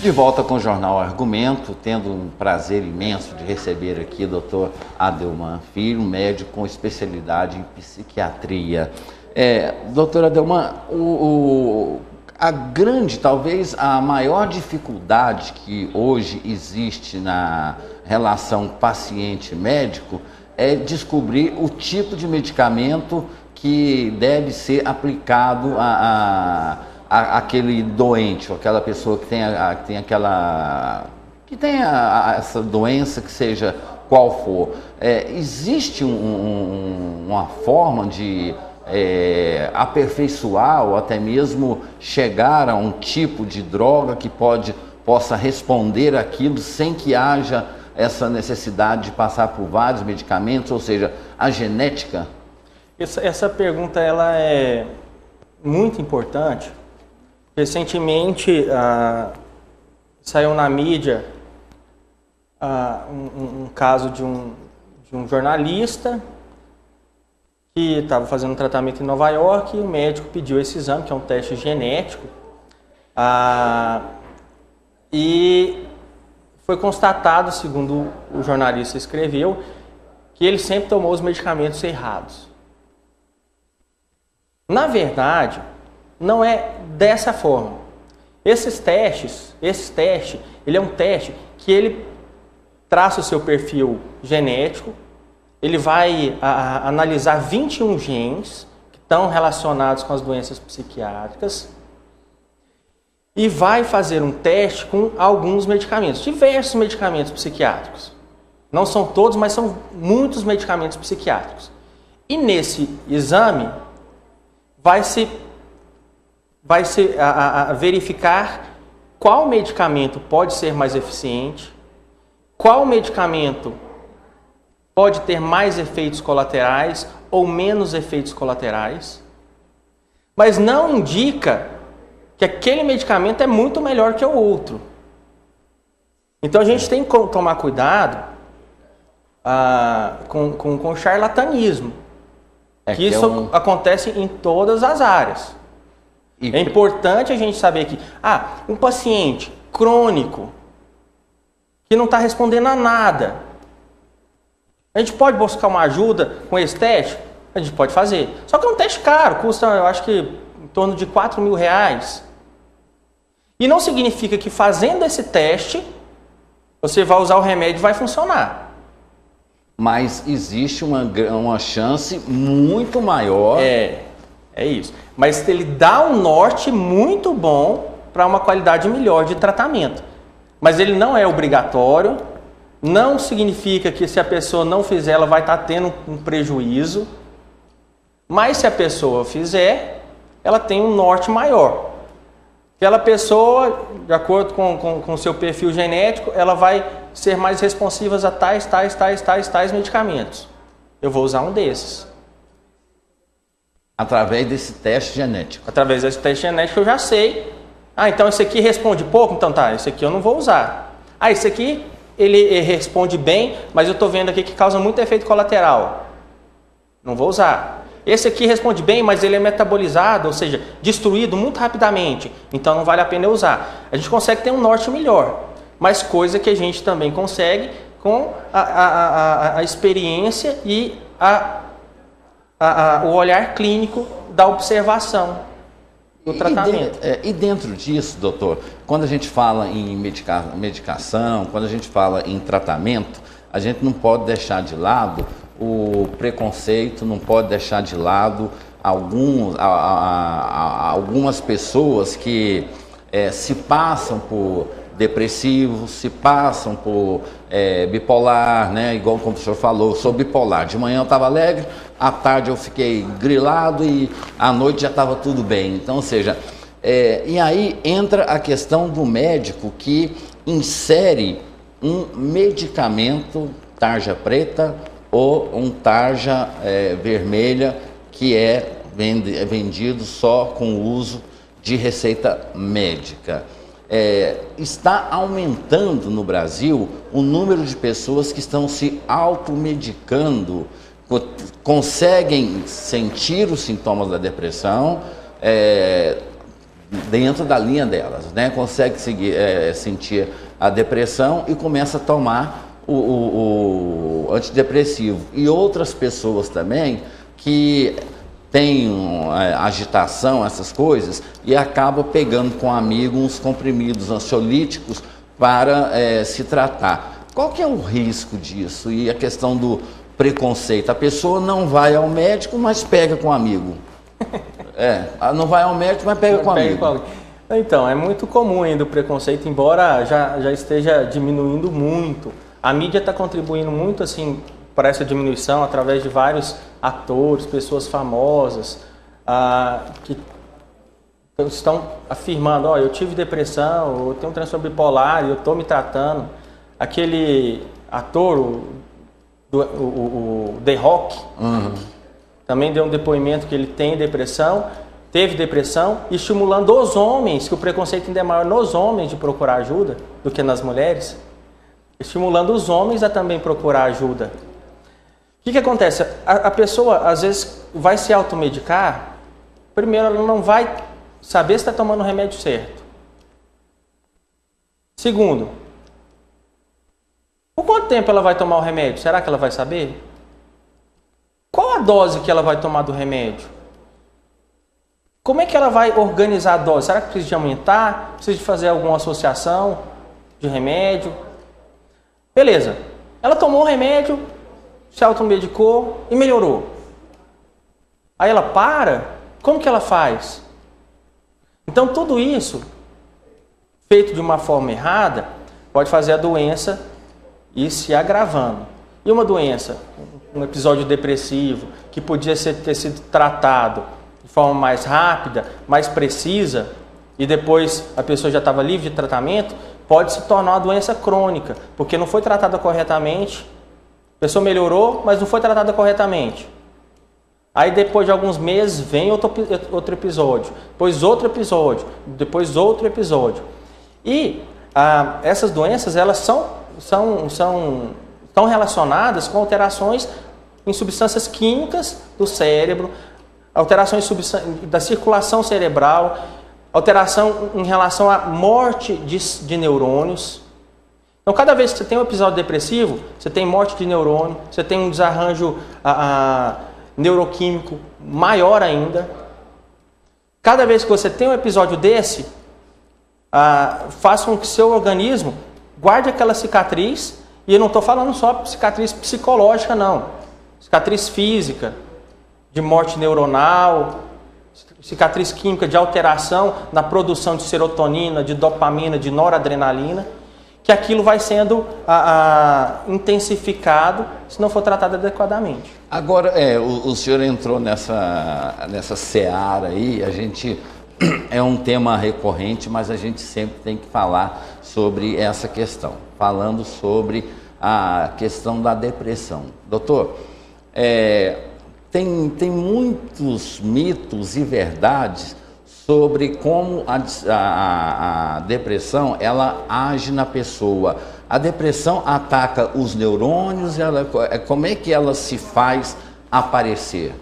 De volta com o Jornal Argumento, tendo um prazer imenso de receber aqui o doutor Adelman Filho, médico com especialidade em psiquiatria. Doutor Adelman, talvez a maior dificuldade que hoje existe na relação paciente-médico é descobrir o tipo de medicamento que deve ser aplicado aquele doente, ou aquela pessoa que tem essa doença, que seja qual for. Existe uma forma de aperfeiçoar ou até mesmo chegar a um tipo de droga que possa responder aquilo sem que haja essa necessidade de passar por vários medicamentos, ou seja, a genética? Essa pergunta ela é muito importante. Recentemente saiu na mídia um caso de um jornalista que estava fazendo um tratamento em Nova York e o médico pediu esse exame, que é um teste genético, e foi constatado, segundo o jornalista escreveu, que ele sempre tomou os medicamentos errados. Na verdade, não é dessa forma. Esse teste, ele é um teste que ele traça o seu perfil genético, ele vai analisar 21 genes que estão relacionados com as doenças psiquiátricas e vai fazer um teste com alguns medicamentos, diversos medicamentos psiquiátricos. Não são todos, mas são muitos medicamentos psiquiátricos. E nesse exame vai se verificar qual medicamento pode ser mais eficiente, qual medicamento pode ter mais efeitos colaterais ou menos efeitos colaterais, mas não indica que aquele medicamento é muito melhor que o outro. Então a gente tem que tomar cuidado com o charlatanismo, que isso acontece em todas as áreas. É importante a gente saber que um paciente crônico que não está respondendo a nada, a gente pode buscar uma ajuda com esse teste? A gente pode fazer. Só que é um teste caro, custa, eu acho que em torno de R$4.000. E não significa que fazendo esse teste, você vai usar o remédio e vai funcionar. Mas existe uma chance muito maior. É isso. Mas ele dá um norte muito bom para uma qualidade melhor de tratamento. Mas ele não é obrigatório, não significa que se a pessoa não fizer, ela vai estar tendo um prejuízo. Mas se a pessoa fizer, ela tem um norte maior. Aquela pessoa, de acordo com o seu perfil genético, ela vai ser mais responsiva a tais medicamentos. Eu vou usar um desses. Através desse teste genético. Através desse teste genético eu já sei. Ah, então esse aqui responde pouco? Então tá, esse aqui eu não vou usar. Ah, esse aqui ele responde bem, mas eu estou vendo aqui que causa muito efeito colateral. Não vou usar. Esse aqui responde bem, mas ele é metabolizado, ou seja, destruído muito rapidamente. Então não vale a pena eu usar. A gente consegue ter um norte melhor, mas coisa que a gente também consegue com a experiência e o olhar clínico da observação do tratamento. E dentro disso, doutor, quando a gente fala em medicação, quando a gente fala em tratamento, a gente não pode deixar de lado o preconceito, não pode deixar de lado algumas pessoas que se passam por depressivos, se passam por bipolar, né? Igual como o senhor falou, eu sou bipolar. De manhã eu estava alegre, à tarde eu fiquei grilado e à noite já estava tudo bem. Então, ou seja, e aí entra a questão do médico que insere um medicamento tarja preta ou um tarja vermelha que é vendido só com o uso de receita médica. Está aumentando no Brasil o número de pessoas que estão se automedicando, conseguem sentir os sintomas da depressão dentro da linha delas, né? Consegue sentir a depressão e começa a tomar o antidepressivo. E outras pessoas também que têm agitação, essas coisas, e acabam pegando com um amigo uns comprimidos ansiolíticos para se tratar. Qual que é o risco disso? E a questão do preconceito? A pessoa não vai ao médico, mas pega com um amigo. Não vai ao médico, mas pega com um amigo. Então, é muito comum ainda o preconceito, embora já esteja diminuindo muito. A mídia está contribuindo muito assim para essa diminuição através de vários atores, pessoas famosas que estão afirmando: eu tive depressão, eu tenho um transtorno bipolar, eu estou me tratando. Aquele ator, o The Rock, também deu um depoimento que ele tem depressão, teve depressão, estimulando os homens, que o preconceito ainda é maior nos homens de procurar ajuda do que nas mulheres, estimulando os homens a também procurar ajuda. O que acontece? A pessoa, às vezes, vai se automedicar. Primeiro, ela não vai saber se está tomando o remédio certo. Segundo, por quanto tempo ela vai tomar o remédio? Será que ela vai saber? Qual a dose que ela vai tomar do remédio? Como é que ela vai organizar a dose? Será que precisa de aumentar? Precisa de fazer alguma associação de remédio? Beleza. Ela tomou o remédio, se automedicou e melhorou. Aí ela para, como que ela faz? Então tudo isso, feito de uma forma errada, pode fazer a doença ir se agravando. E uma doença, um episódio depressivo, que podia ter sido tratado de forma mais rápida, mais precisa, e depois a pessoa já estava livre de tratamento, pode se tornar uma doença crônica, porque não foi tratada corretamente. A pessoa melhorou, mas não foi tratada corretamente. Aí depois de alguns meses vem outro episódio, depois outro episódio, depois outro episódio. E essas doenças, elas estão relacionadas com alterações em substâncias químicas do cérebro, alterações da circulação cerebral, alteração em relação à morte de neurônios. Então, cada vez que você tem um episódio depressivo, você tem morte de neurônio, você tem um desarranjo neuroquímico maior ainda. Cada vez que você tem um episódio desse, faça com que seu organismo guarde aquela cicatriz, e eu não estou falando só cicatriz psicológica, não. Cicatriz física, de morte neuronal, cicatriz química de alteração na produção de serotonina, de dopamina, de noradrenalina, que aquilo vai sendo intensificado se não for tratado adequadamente. Agora, o senhor entrou nessa seara aí, é um tema recorrente, mas a gente sempre tem que falar sobre essa questão, falando sobre a questão da depressão. Doutor, tem muitos mitos e verdades sobre como a depressão ela age na pessoa. A depressão ataca os neurônios, como é que ela se faz aparecer?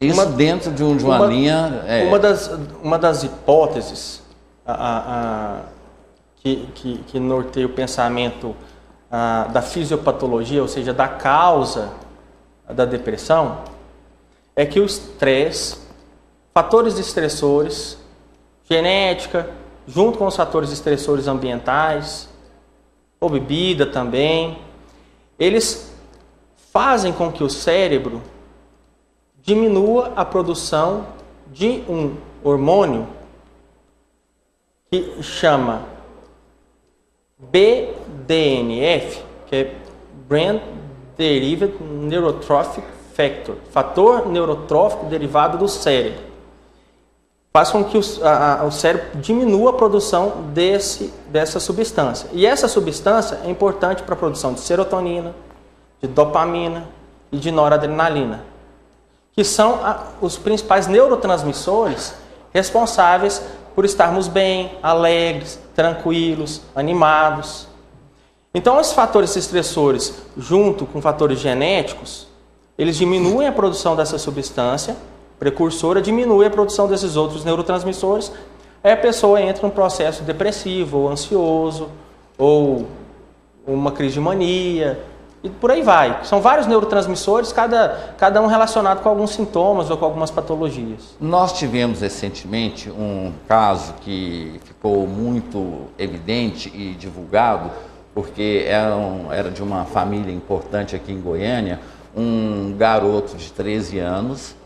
Isso dentro de uma linha... Uma das hipóteses que norteia o pensamento da fisiopatologia, ou seja, da causa da depressão, é que o estresse, fatores estressores, genética, junto com os fatores estressores ambientais, ou bebida também, eles fazem com que o cérebro diminua a produção de um hormônio que chama BDNF, que é Brain Derived Neurotrophic Factor, fator neurotrófico derivado do cérebro. Faz com que o cérebro diminua a produção dessa substância. E essa substância é importante para a produção de serotonina, de dopamina e de noradrenalina, que são os principais neurotransmissores responsáveis por estarmos bem, alegres, tranquilos, animados. Então, esses fatores estressores, junto com fatores genéticos, eles diminuem a produção dessa substância precursora, diminui a produção desses outros neurotransmissores, aí a pessoa entra num processo depressivo, ou ansioso, ou uma crise de mania, e por aí vai. São vários neurotransmissores, cada um relacionado com alguns sintomas ou com algumas patologias. Nós tivemos recentemente um caso que ficou muito evidente e divulgado, porque era de uma família importante aqui em Goiânia, um garoto de 13 anos,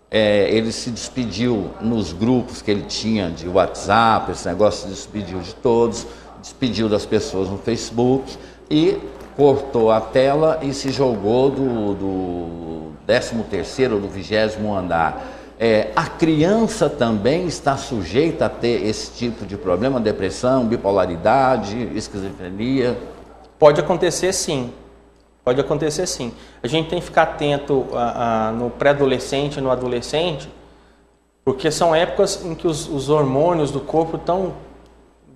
ele se despediu nos grupos que ele tinha de WhatsApp, esse negócio, se despediu de todos, despediu das pessoas no Facebook e cortou a tela e se jogou do 13º ou do 20º andar. A criança também está sujeita a ter esse tipo de problema, depressão, bipolaridade, esquizofrenia? Pode acontecer sim. Pode acontecer sim. A gente tem que ficar atento no pré-adolescente e no adolescente, porque são épocas em que os hormônios do corpo estão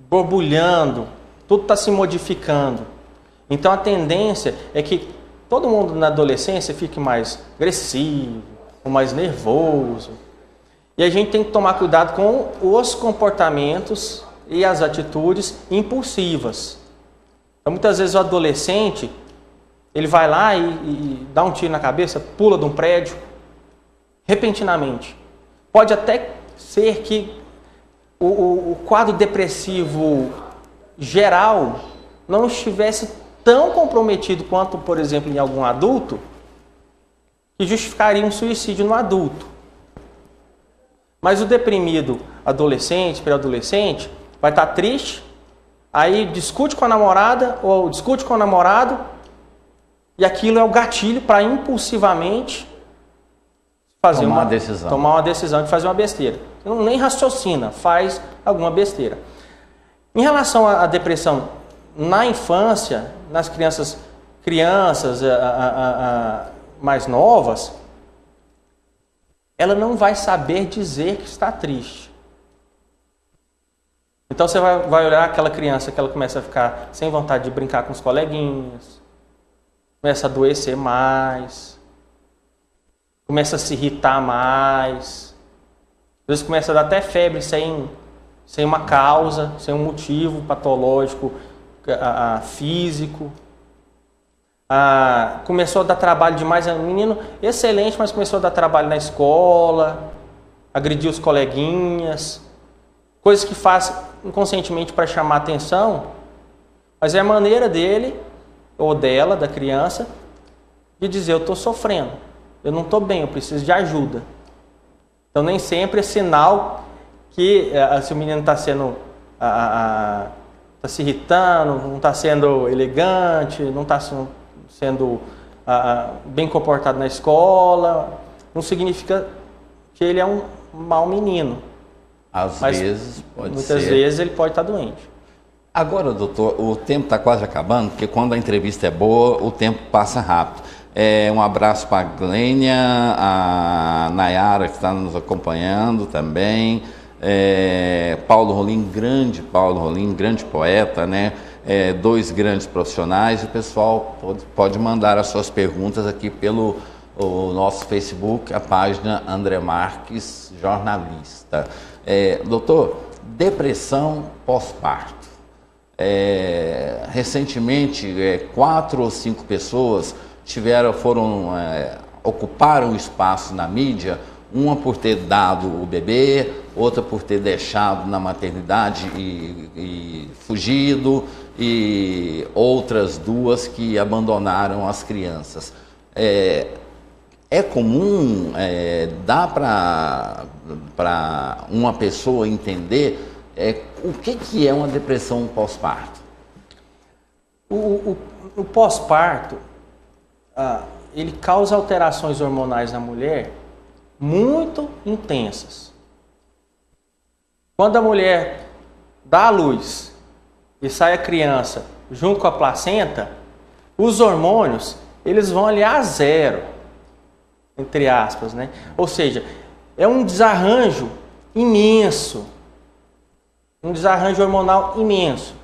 borbulhando, tudo está se modificando. Então a tendência é que todo mundo na adolescência fique mais agressivo, ou mais nervoso. E a gente tem que tomar cuidado com os comportamentos e as atitudes impulsivas. Então muitas vezes o adolescente, ele vai lá e dá um tiro na cabeça, pula de um prédio, repentinamente. Pode até ser que o quadro depressivo geral não estivesse tão comprometido quanto, por exemplo, em algum adulto, que justificaria um suicídio no adulto. Mas o deprimido adolescente, pré-adolescente, vai estar triste, aí discute com a namorada ou discute com o namorado, e aquilo é o gatilho para impulsivamente tomar uma decisão de fazer uma besteira. Não, nem raciocina, faz alguma besteira. Em relação à depressão na infância, nas crianças mais novas, ela não vai saber dizer que está triste. Então você vai olhar aquela criança que ela começa a ficar sem vontade de brincar com os coleguinhas, começa a adoecer mais, começa a se irritar mais, às vezes começa a dar até febre sem uma causa, sem um motivo patológico, físico. Começou a dar trabalho demais, é um menino excelente, mas começou a dar trabalho na escola, agredir os coleguinhas, coisas que faz inconscientemente para chamar atenção, mas é a maneira dele ou dela, da criança, de dizer: eu estou sofrendo, eu não estou bem, eu preciso de ajuda. Então nem sempre é sinal que se o menino está sendo está se irritando, não está sendo elegante, não está sendo bem comportado na escola, não significa que ele é um mau menino. Às vezes pode ser. Muitas vezes ele pode estar doente. Agora, doutor, o tempo está quase acabando, porque quando a entrevista é boa, o tempo passa rápido. Um abraço para a Glênia, a Nayara, que está nos acompanhando também. Paulo Rolim, grande poeta, né? Dois grandes profissionais. O pessoal pode mandar as suas perguntas aqui pelo nosso Facebook, a página André Marques, jornalista. Doutor, depressão pós-parto. Recentemente, 4 ou 5 pessoas ocuparam espaço na mídia, uma por ter dado o bebê, outra por ter deixado na maternidade e fugido, e outras 2 que abandonaram as crianças. É comum, dá para uma pessoa entender o que é uma depressão pós-parto? O pós-parto, ele causa alterações hormonais na mulher muito intensas. Quando a mulher dá à luz e sai a criança junto com a placenta, os hormônios, eles vão ali a zero, entre aspas, né? Ou seja, é um desarranjo imenso, um desarranjo hormonal imenso.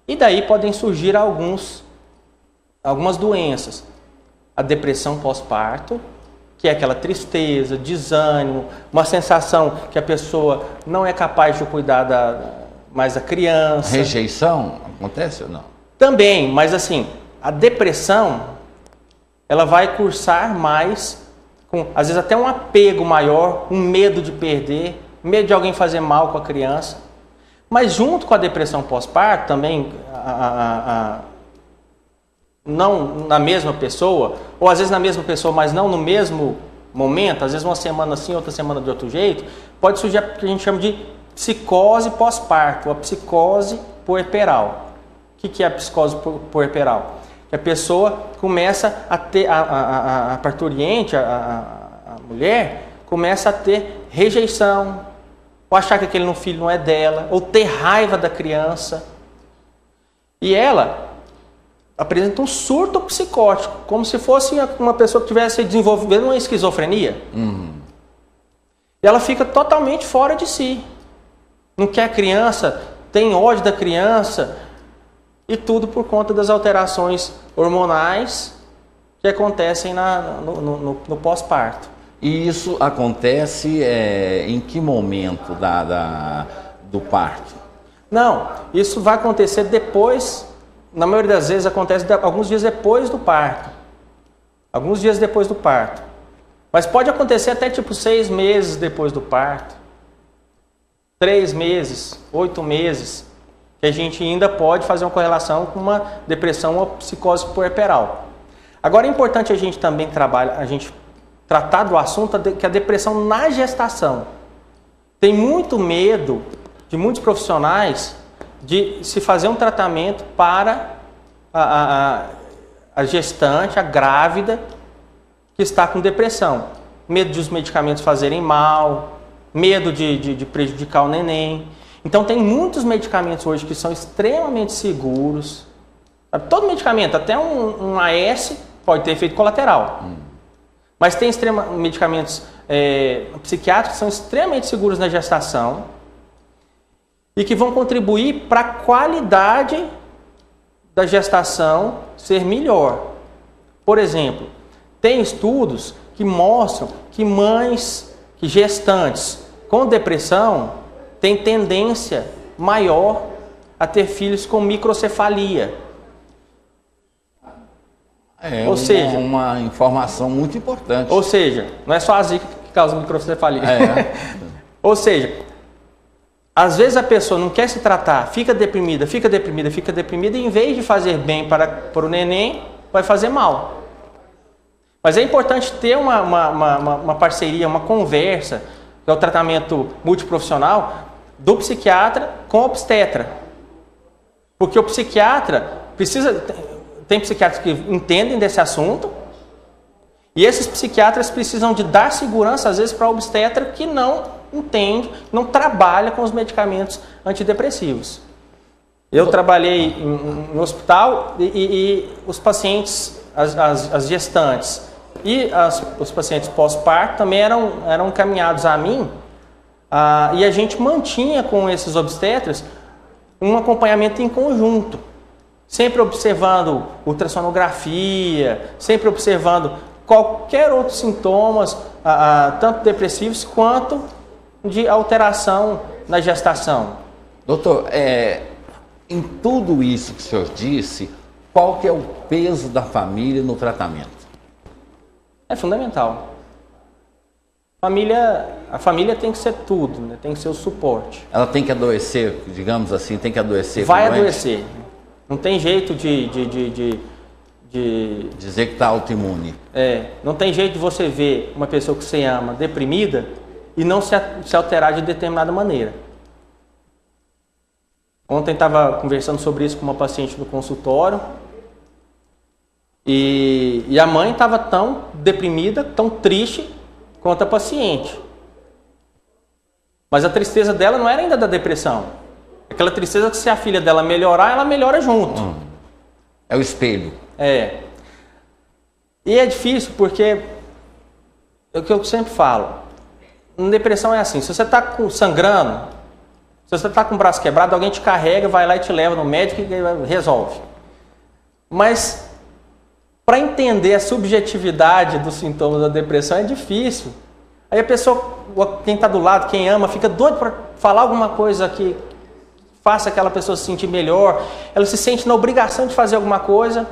E daí podem surgir algumas doenças. A depressão pós-parto, que é aquela tristeza, desânimo, uma sensação que a pessoa não é capaz de cuidar mais da criança. Rejeição acontece ou não? Também, mas assim, a depressão, ela vai cursar mais, às vezes até um apego maior, um medo de perder, medo de alguém fazer mal com a criança. Mas junto com a depressão pós-parto, também, não na mesma pessoa, ou às vezes na mesma pessoa, mas não no mesmo momento, às vezes uma semana assim, outra semana de outro jeito, pode surgir o que a gente chama de psicose pós-parto, a psicose puerperal. O que é a psicose puerperal? Que a pessoa começa a ter, a parturiente, a mulher, começa a ter rejeição, ou achar que aquele filho não é dela, ou ter raiva da criança. E ela apresenta um surto psicótico, como se fosse uma pessoa que estivesse desenvolvendo uma esquizofrenia. Uhum. E ela fica totalmente fora de si. Não quer a criança, tem ódio da criança, e tudo por conta das alterações hormonais que acontecem no pós-parto. E isso acontece em que momento do parto? Não, isso vai acontecer depois, na maioria das vezes acontece alguns dias depois do parto. Alguns dias depois do parto. Mas pode acontecer até 6 meses depois do parto. 3 meses, 8 meses, que a gente ainda pode fazer uma correlação com uma depressão ou psicose puerperal. Agora é importante a gente também tratar do assunto que a depressão na gestação. Tem muito medo de muitos profissionais de se fazer um tratamento para a gestante, a grávida, que está com depressão. Medo de os medicamentos fazerem mal, medo de prejudicar o neném. Então tem muitos medicamentos hoje que são extremamente seguros. Todo medicamento, até um AS, pode ter efeito colateral. Mas tem medicamentos psiquiátricos que são extremamente seguros na gestação e que vão contribuir para a qualidade da gestação ser melhor. Por exemplo, tem estudos que mostram que gestantes com depressão têm tendência maior a ter filhos com microcefalia. Ou seja, uma informação muito importante. Ou seja, não é só a zika que causa microcefalia. Ou seja, às vezes a pessoa não quer se tratar, fica deprimida, e em vez de fazer bem para o neném, vai fazer mal. Mas é importante ter uma parceria, uma conversa, que é o tratamento multiprofissional do psiquiatra com o obstetra. Porque o psiquiatra tem psiquiatras que entendem desse assunto, e esses psiquiatras precisam de dar segurança, às vezes, para o obstetra que não entende, não trabalha com os medicamentos antidepressivos. Eu trabalhei em hospital e os pacientes, as gestantes e os pacientes pós-parto também eram encaminhados a mim, e a gente mantinha com esses obstetras um acompanhamento em conjunto, sempre observando ultrassonografia, sempre observando qualquer outros sintomas, tanto depressivos quanto de alteração na gestação. Doutor, em tudo isso que o senhor disse, qual que é o peso da família no tratamento? É fundamental. A família tem que ser tudo, né? Tem que ser o suporte. Ela tem que adoecer, digamos assim, tem que adoecer. Vai adoecer. Não tem jeito de dizer que está autoimune. Não tem jeito de você ver uma pessoa que você ama deprimida e não se alterar de determinada maneira. Ontem estava conversando sobre isso com uma paciente no consultório e a mãe estava tão deprimida, tão triste quanto a paciente. Mas a tristeza dela não era ainda da depressão. Aquela tristeza que se a filha dela melhorar, ela melhora junto. É o espelho. E é difícil porque é o que eu sempre falo. Na depressão é assim, se você está sangrando, se você está com o braço quebrado, alguém te carrega, vai lá e te leva no médico e resolve. Mas para entender a subjetividade dos sintomas da depressão é difícil. Aí a pessoa, quem está do lado, quem ama, fica doido para falar alguma coisa que faça aquela pessoa se sentir melhor. Ela se sente na obrigação de fazer alguma coisa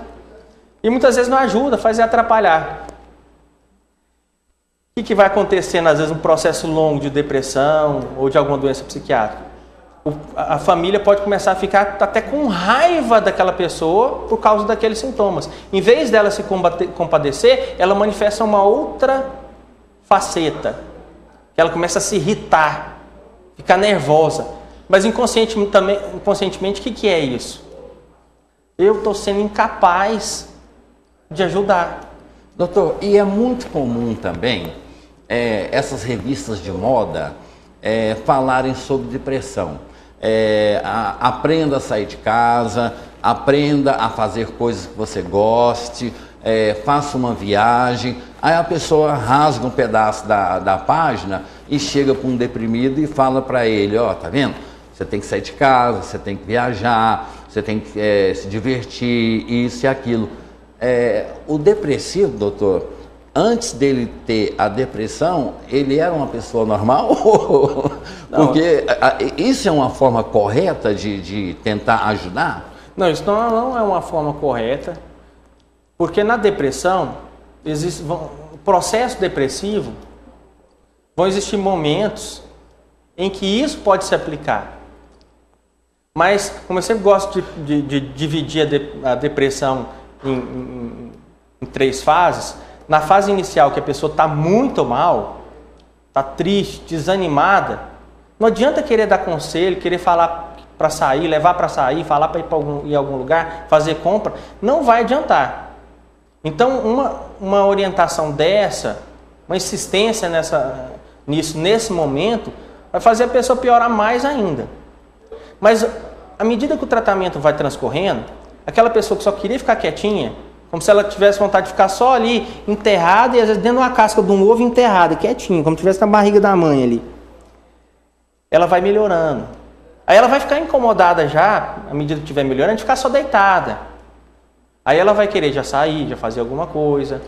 e muitas vezes não ajuda, faz atrapalhar. O que vai acontecendo, às vezes, um processo longo de depressão ou de alguma doença psiquiátrica? A família pode começar a ficar até com raiva daquela pessoa por causa daqueles sintomas. Em vez dela se compadecer, ela manifesta uma outra faceta. Que ela começa a se irritar, ficar nervosa. Mas inconscientemente, o que é isso? Eu estou sendo incapaz de ajudar. Doutor, e é muito comum também essas revistas de moda falarem sobre depressão. Aprenda a sair de casa, aprenda a fazer coisas que você goste, faça uma viagem. Aí a pessoa rasga um pedaço da página e chega para um deprimido e fala para ele, tá vendo? Você tem que sair de casa, você tem que viajar, você tem que se divertir, isso e aquilo. O depressivo, doutor, antes dele ter a depressão, ele era uma pessoa normal? Porque isso é uma forma correta de tentar ajudar? Não, isso não é uma forma correta, porque na depressão, o processo depressivo, vão existir momentos em que isso pode se aplicar. Mas, como eu sempre gosto de dividir a depressão em 3 fases, na fase inicial, que a pessoa está muito mal, está triste, desanimada, não adianta querer dar conselho, querer falar para sair, levar para sair, falar para ir em algum lugar, fazer compra, não vai adiantar. Então, uma orientação dessa, uma insistência nisso nesse momento, vai fazer a pessoa piorar mais ainda. Mas, à medida que o tratamento vai transcorrendo, aquela pessoa que só queria ficar quietinha, como se ela tivesse vontade de ficar só ali, enterrada, e às vezes dentro de uma casca de um ovo enterrada, quietinha, como se estivesse na barriga da mãe ali. Ela vai melhorando. Aí ela vai ficar incomodada já, à medida que estiver melhorando, de ficar só deitada. Aí ela vai querer já sair, já fazer alguma coisa.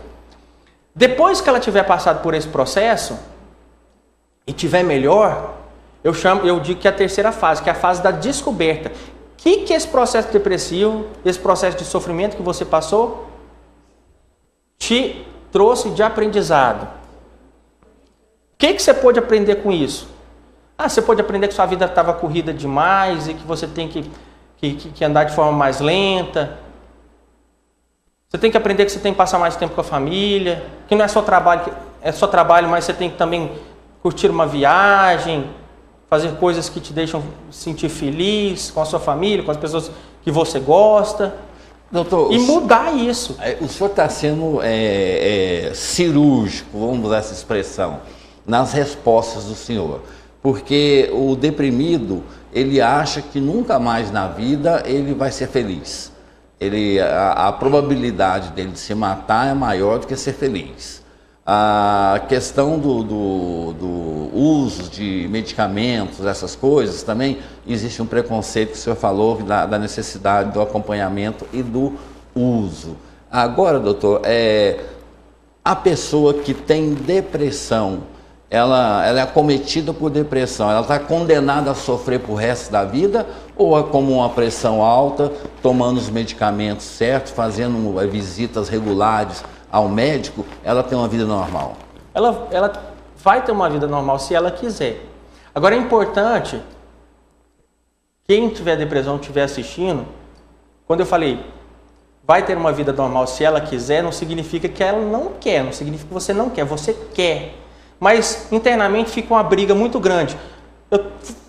Depois que ela tiver passado por esse processo e tiver melhor, eu digo que é a terceira fase, que é a fase da descoberta. O que esse processo depressivo, esse processo de sofrimento que você passou, te trouxe de aprendizado? O que você pôde aprender com isso? Você pode aprender que sua vida estava corrida demais e que você tem que andar de forma mais lenta. Você tem que aprender que você tem que passar mais tempo com a família, que não é só trabalho, mas você tem que também curtir uma viagem, fazer coisas que te deixam sentir feliz com a sua família, com as pessoas que você gosta. Doutor, e mudar isso. O senhor está sendo cirúrgico, vamos usar essa expressão, nas respostas do senhor. Porque o deprimido, ele acha que nunca mais na vida ele vai ser feliz. A probabilidade dele de se matar é maior do que ser feliz. A questão do uso de medicamentos, essas coisas, também existe um preconceito que o senhor falou da necessidade do acompanhamento e do uso. Agora, doutor, a pessoa que tem depressão, ela é acometida por depressão, ela está condenada a sofrer pro resto da vida, ou é como uma pressão alta, tomando os medicamentos certos, fazendo visitas regulares ao médico, ela tem uma vida normal? Ela vai ter uma vida normal se ela quiser. Agora é importante, quem tiver depressão, estiver assistindo, quando eu falei, vai ter uma vida normal se ela quiser, não significa que ela não quer, não significa que você não quer, você quer. Mas internamente fica uma briga muito grande. Eu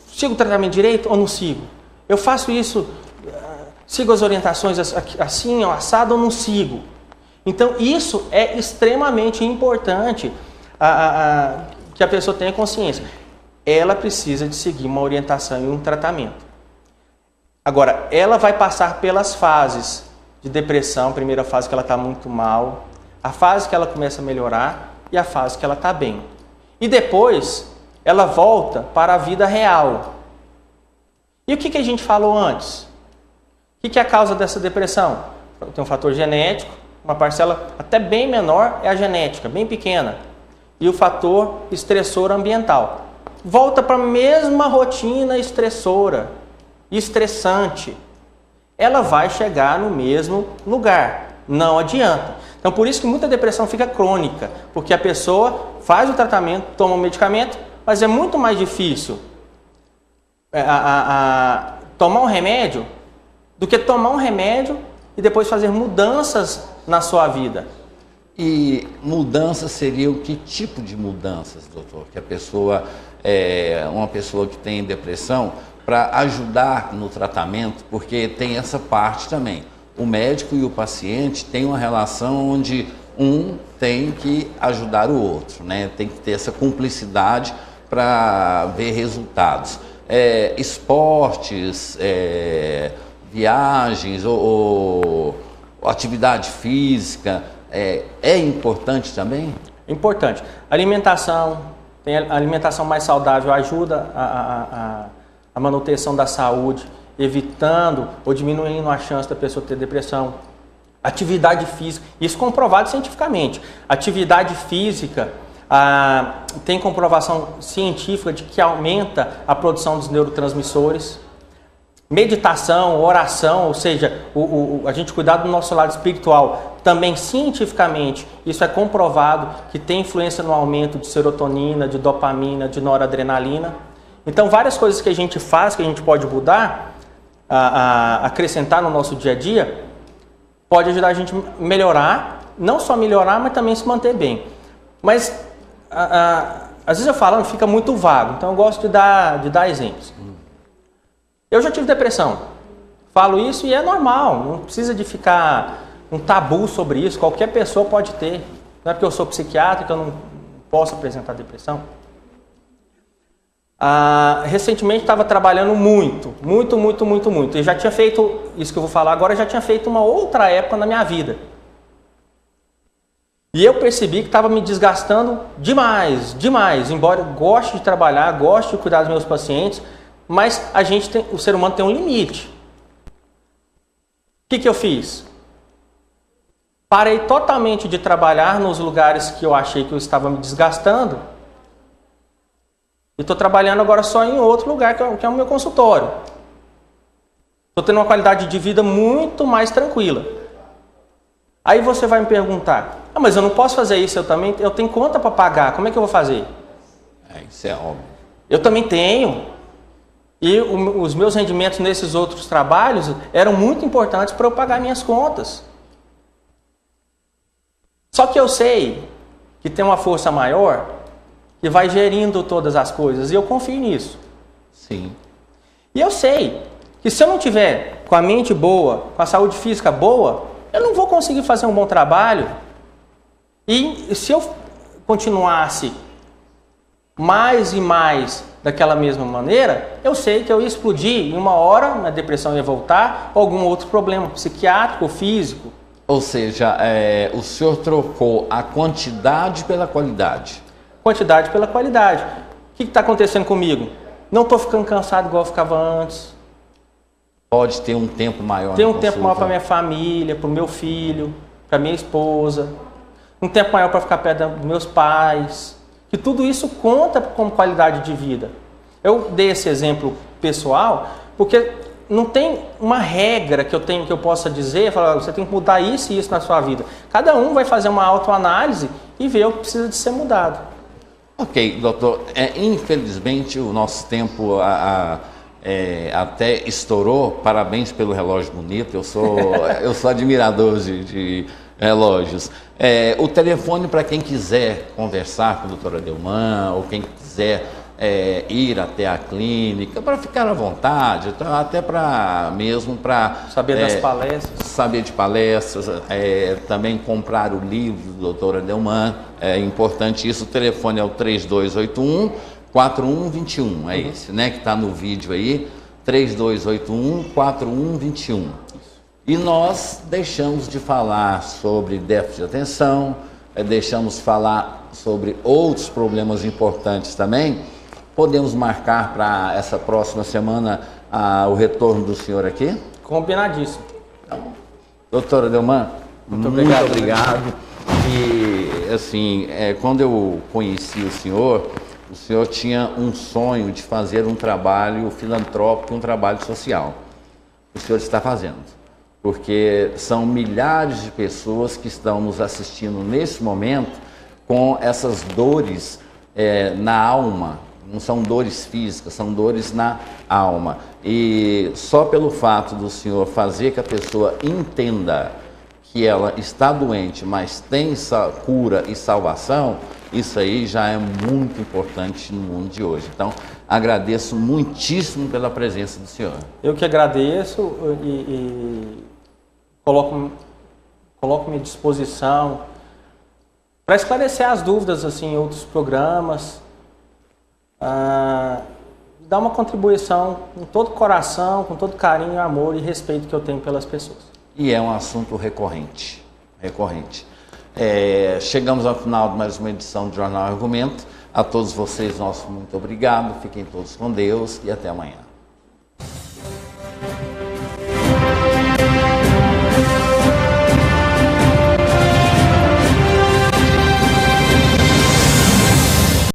sigo o tratamento direito ou não sigo? Eu faço isso, sigo as orientações assim, assado ou não sigo? Então isso é extremamente importante que a pessoa tenha consciência. Ela precisa de seguir uma orientação e um tratamento. Agora, ela vai passar pelas fases de depressão, a primeira fase que ela está muito mal, a fase que ela começa a melhorar e a fase que ela está bem. E depois, ela volta para a vida real. E o que a gente falou antes? O que é a causa dessa depressão? Tem um fator genético, uma parcela até bem menor é a genética, bem pequena. E o fator estressor ambiental. Volta para a mesma rotina estressora, estressante. Ela vai chegar no mesmo lugar. Não adianta. Então, por isso que muita depressão fica crônica, porque a pessoa faz o tratamento, toma o medicamento, mas é muito mais difícil tomar um remédio do que tomar um remédio e depois fazer mudanças na sua vida. E mudanças seriam que tipo de mudanças, doutor? Que a pessoa, uma pessoa que tem depressão, para ajudar no tratamento, porque tem essa parte também. O médico e o paciente têm uma relação onde um tem que ajudar o outro, né? Tem que ter essa cumplicidade para ver resultados. Esportes, viagens ou atividade física é importante também? Importante. Alimentação, a alimentação mais saudável ajuda a manutenção da saúde, evitando ou diminuindo a chance da pessoa ter depressão. Atividade física, isso comprovado cientificamente. Atividade física tem comprovação científica de que aumenta a produção dos neurotransmissores. Meditação, oração, ou seja, a gente cuidar do nosso lado espiritual, também cientificamente, isso é comprovado que tem influência no aumento de serotonina, de dopamina, de noradrenalina. Então, várias coisas que a gente faz, que a gente pode mudar, acrescentar no nosso dia a dia, pode ajudar a gente a melhorar, não só melhorar, mas também se manter bem. Mas, às vezes eu falando fica muito vago, então eu gosto de dar exemplos. Eu já tive depressão, falo isso e é normal, não precisa de ficar um tabu sobre isso, qualquer pessoa pode ter. Não é porque eu sou psiquiatra que eu não posso apresentar depressão. Recentemente estava trabalhando muito. E já tinha feito, isso que eu vou falar agora, já tinha feito uma outra época na minha vida. E eu percebi que estava me desgastando demais. Embora eu goste de trabalhar, goste de cuidar dos meus pacientes, mas o ser humano tem um limite. O que eu fiz? Parei totalmente de trabalhar nos lugares que eu achei que eu estava me desgastando. E estou trabalhando agora só em outro lugar, que é o meu consultório. Estou tendo uma qualidade de vida muito mais tranquila. Aí você vai me perguntar, mas eu não posso fazer isso, eu tenho conta para pagar, como é que eu vou fazer? Isso é óbvio. Eu também tenho. E os meus rendimentos nesses outros trabalhos eram muito importantes para eu pagar minhas contas. Só que eu sei que tem uma força maior que vai gerindo todas as coisas, e eu confio nisso. Sim. E eu sei que se eu não tiver com a mente boa, com a saúde física boa, eu não vou conseguir fazer um bom trabalho. E se eu continuasse mais e mais daquela mesma maneira, eu sei que eu ia explodir em uma hora, a depressão ia voltar, ou algum outro problema psiquiátrico ou físico. Ou seja, o senhor trocou a quantidade pela qualidade. Quantidade pela qualidade. O que está acontecendo comigo? Não estou ficando cansado igual eu ficava antes. Pode ter um tempo maior. Ter um tempo maior para minha família, para o meu filho, para minha esposa. Um tempo maior para ficar perto dos meus pais. Que tudo isso conta como qualidade de vida. Eu dei esse exemplo pessoal porque não tem uma regra que eu possa dizer, falar, você tem que mudar isso e isso na sua vida. Cada um vai fazer uma autoanálise e ver o que precisa de ser mudado. Ok, doutor. Infelizmente o nosso tempo até estourou. Parabéns pelo relógio bonito. Eu sou admirador de relógios. O telefone para quem quiser conversar com a doutora Adelman, ou quem quiser ir até a clínica, para ficar à vontade, até para saber das palestras. Saber de palestras, também comprar o livro do doutor Adelman, é importante isso. O telefone é o 3281-4121, esse, né, que está no vídeo aí, 3281-4121. E nós deixamos de falar sobre déficit de atenção, deixamos de falar sobre outros problemas importantes também. Podemos marcar para essa próxima semana o retorno do senhor aqui? Combinadíssimo. Tá bom. Doutora Adelman, muito obrigado. E assim, quando eu conheci o senhor tinha um sonho de fazer um trabalho filantrópico, um trabalho social. O senhor está fazendo. Porque são milhares de pessoas que estão nos assistindo nesse momento com essas dores na alma. Não são dores físicas, são dores na alma. E só pelo fato do senhor fazer que a pessoa entenda que ela está doente, mas tem cura e salvação, isso aí já é muito importante no mundo de hoje. Então, agradeço muitíssimo pela presença do senhor. Eu que agradeço e coloco-me à disposição para esclarecer as dúvidas assim, em outros programas, dar uma contribuição com todo coração, com todo carinho, amor e respeito que eu tenho pelas pessoas. E é um assunto recorrente. Chegamos ao final de mais uma edição do Jornal Argumento. A todos vocês, nosso muito obrigado. Fiquem todos com Deus e até amanhã.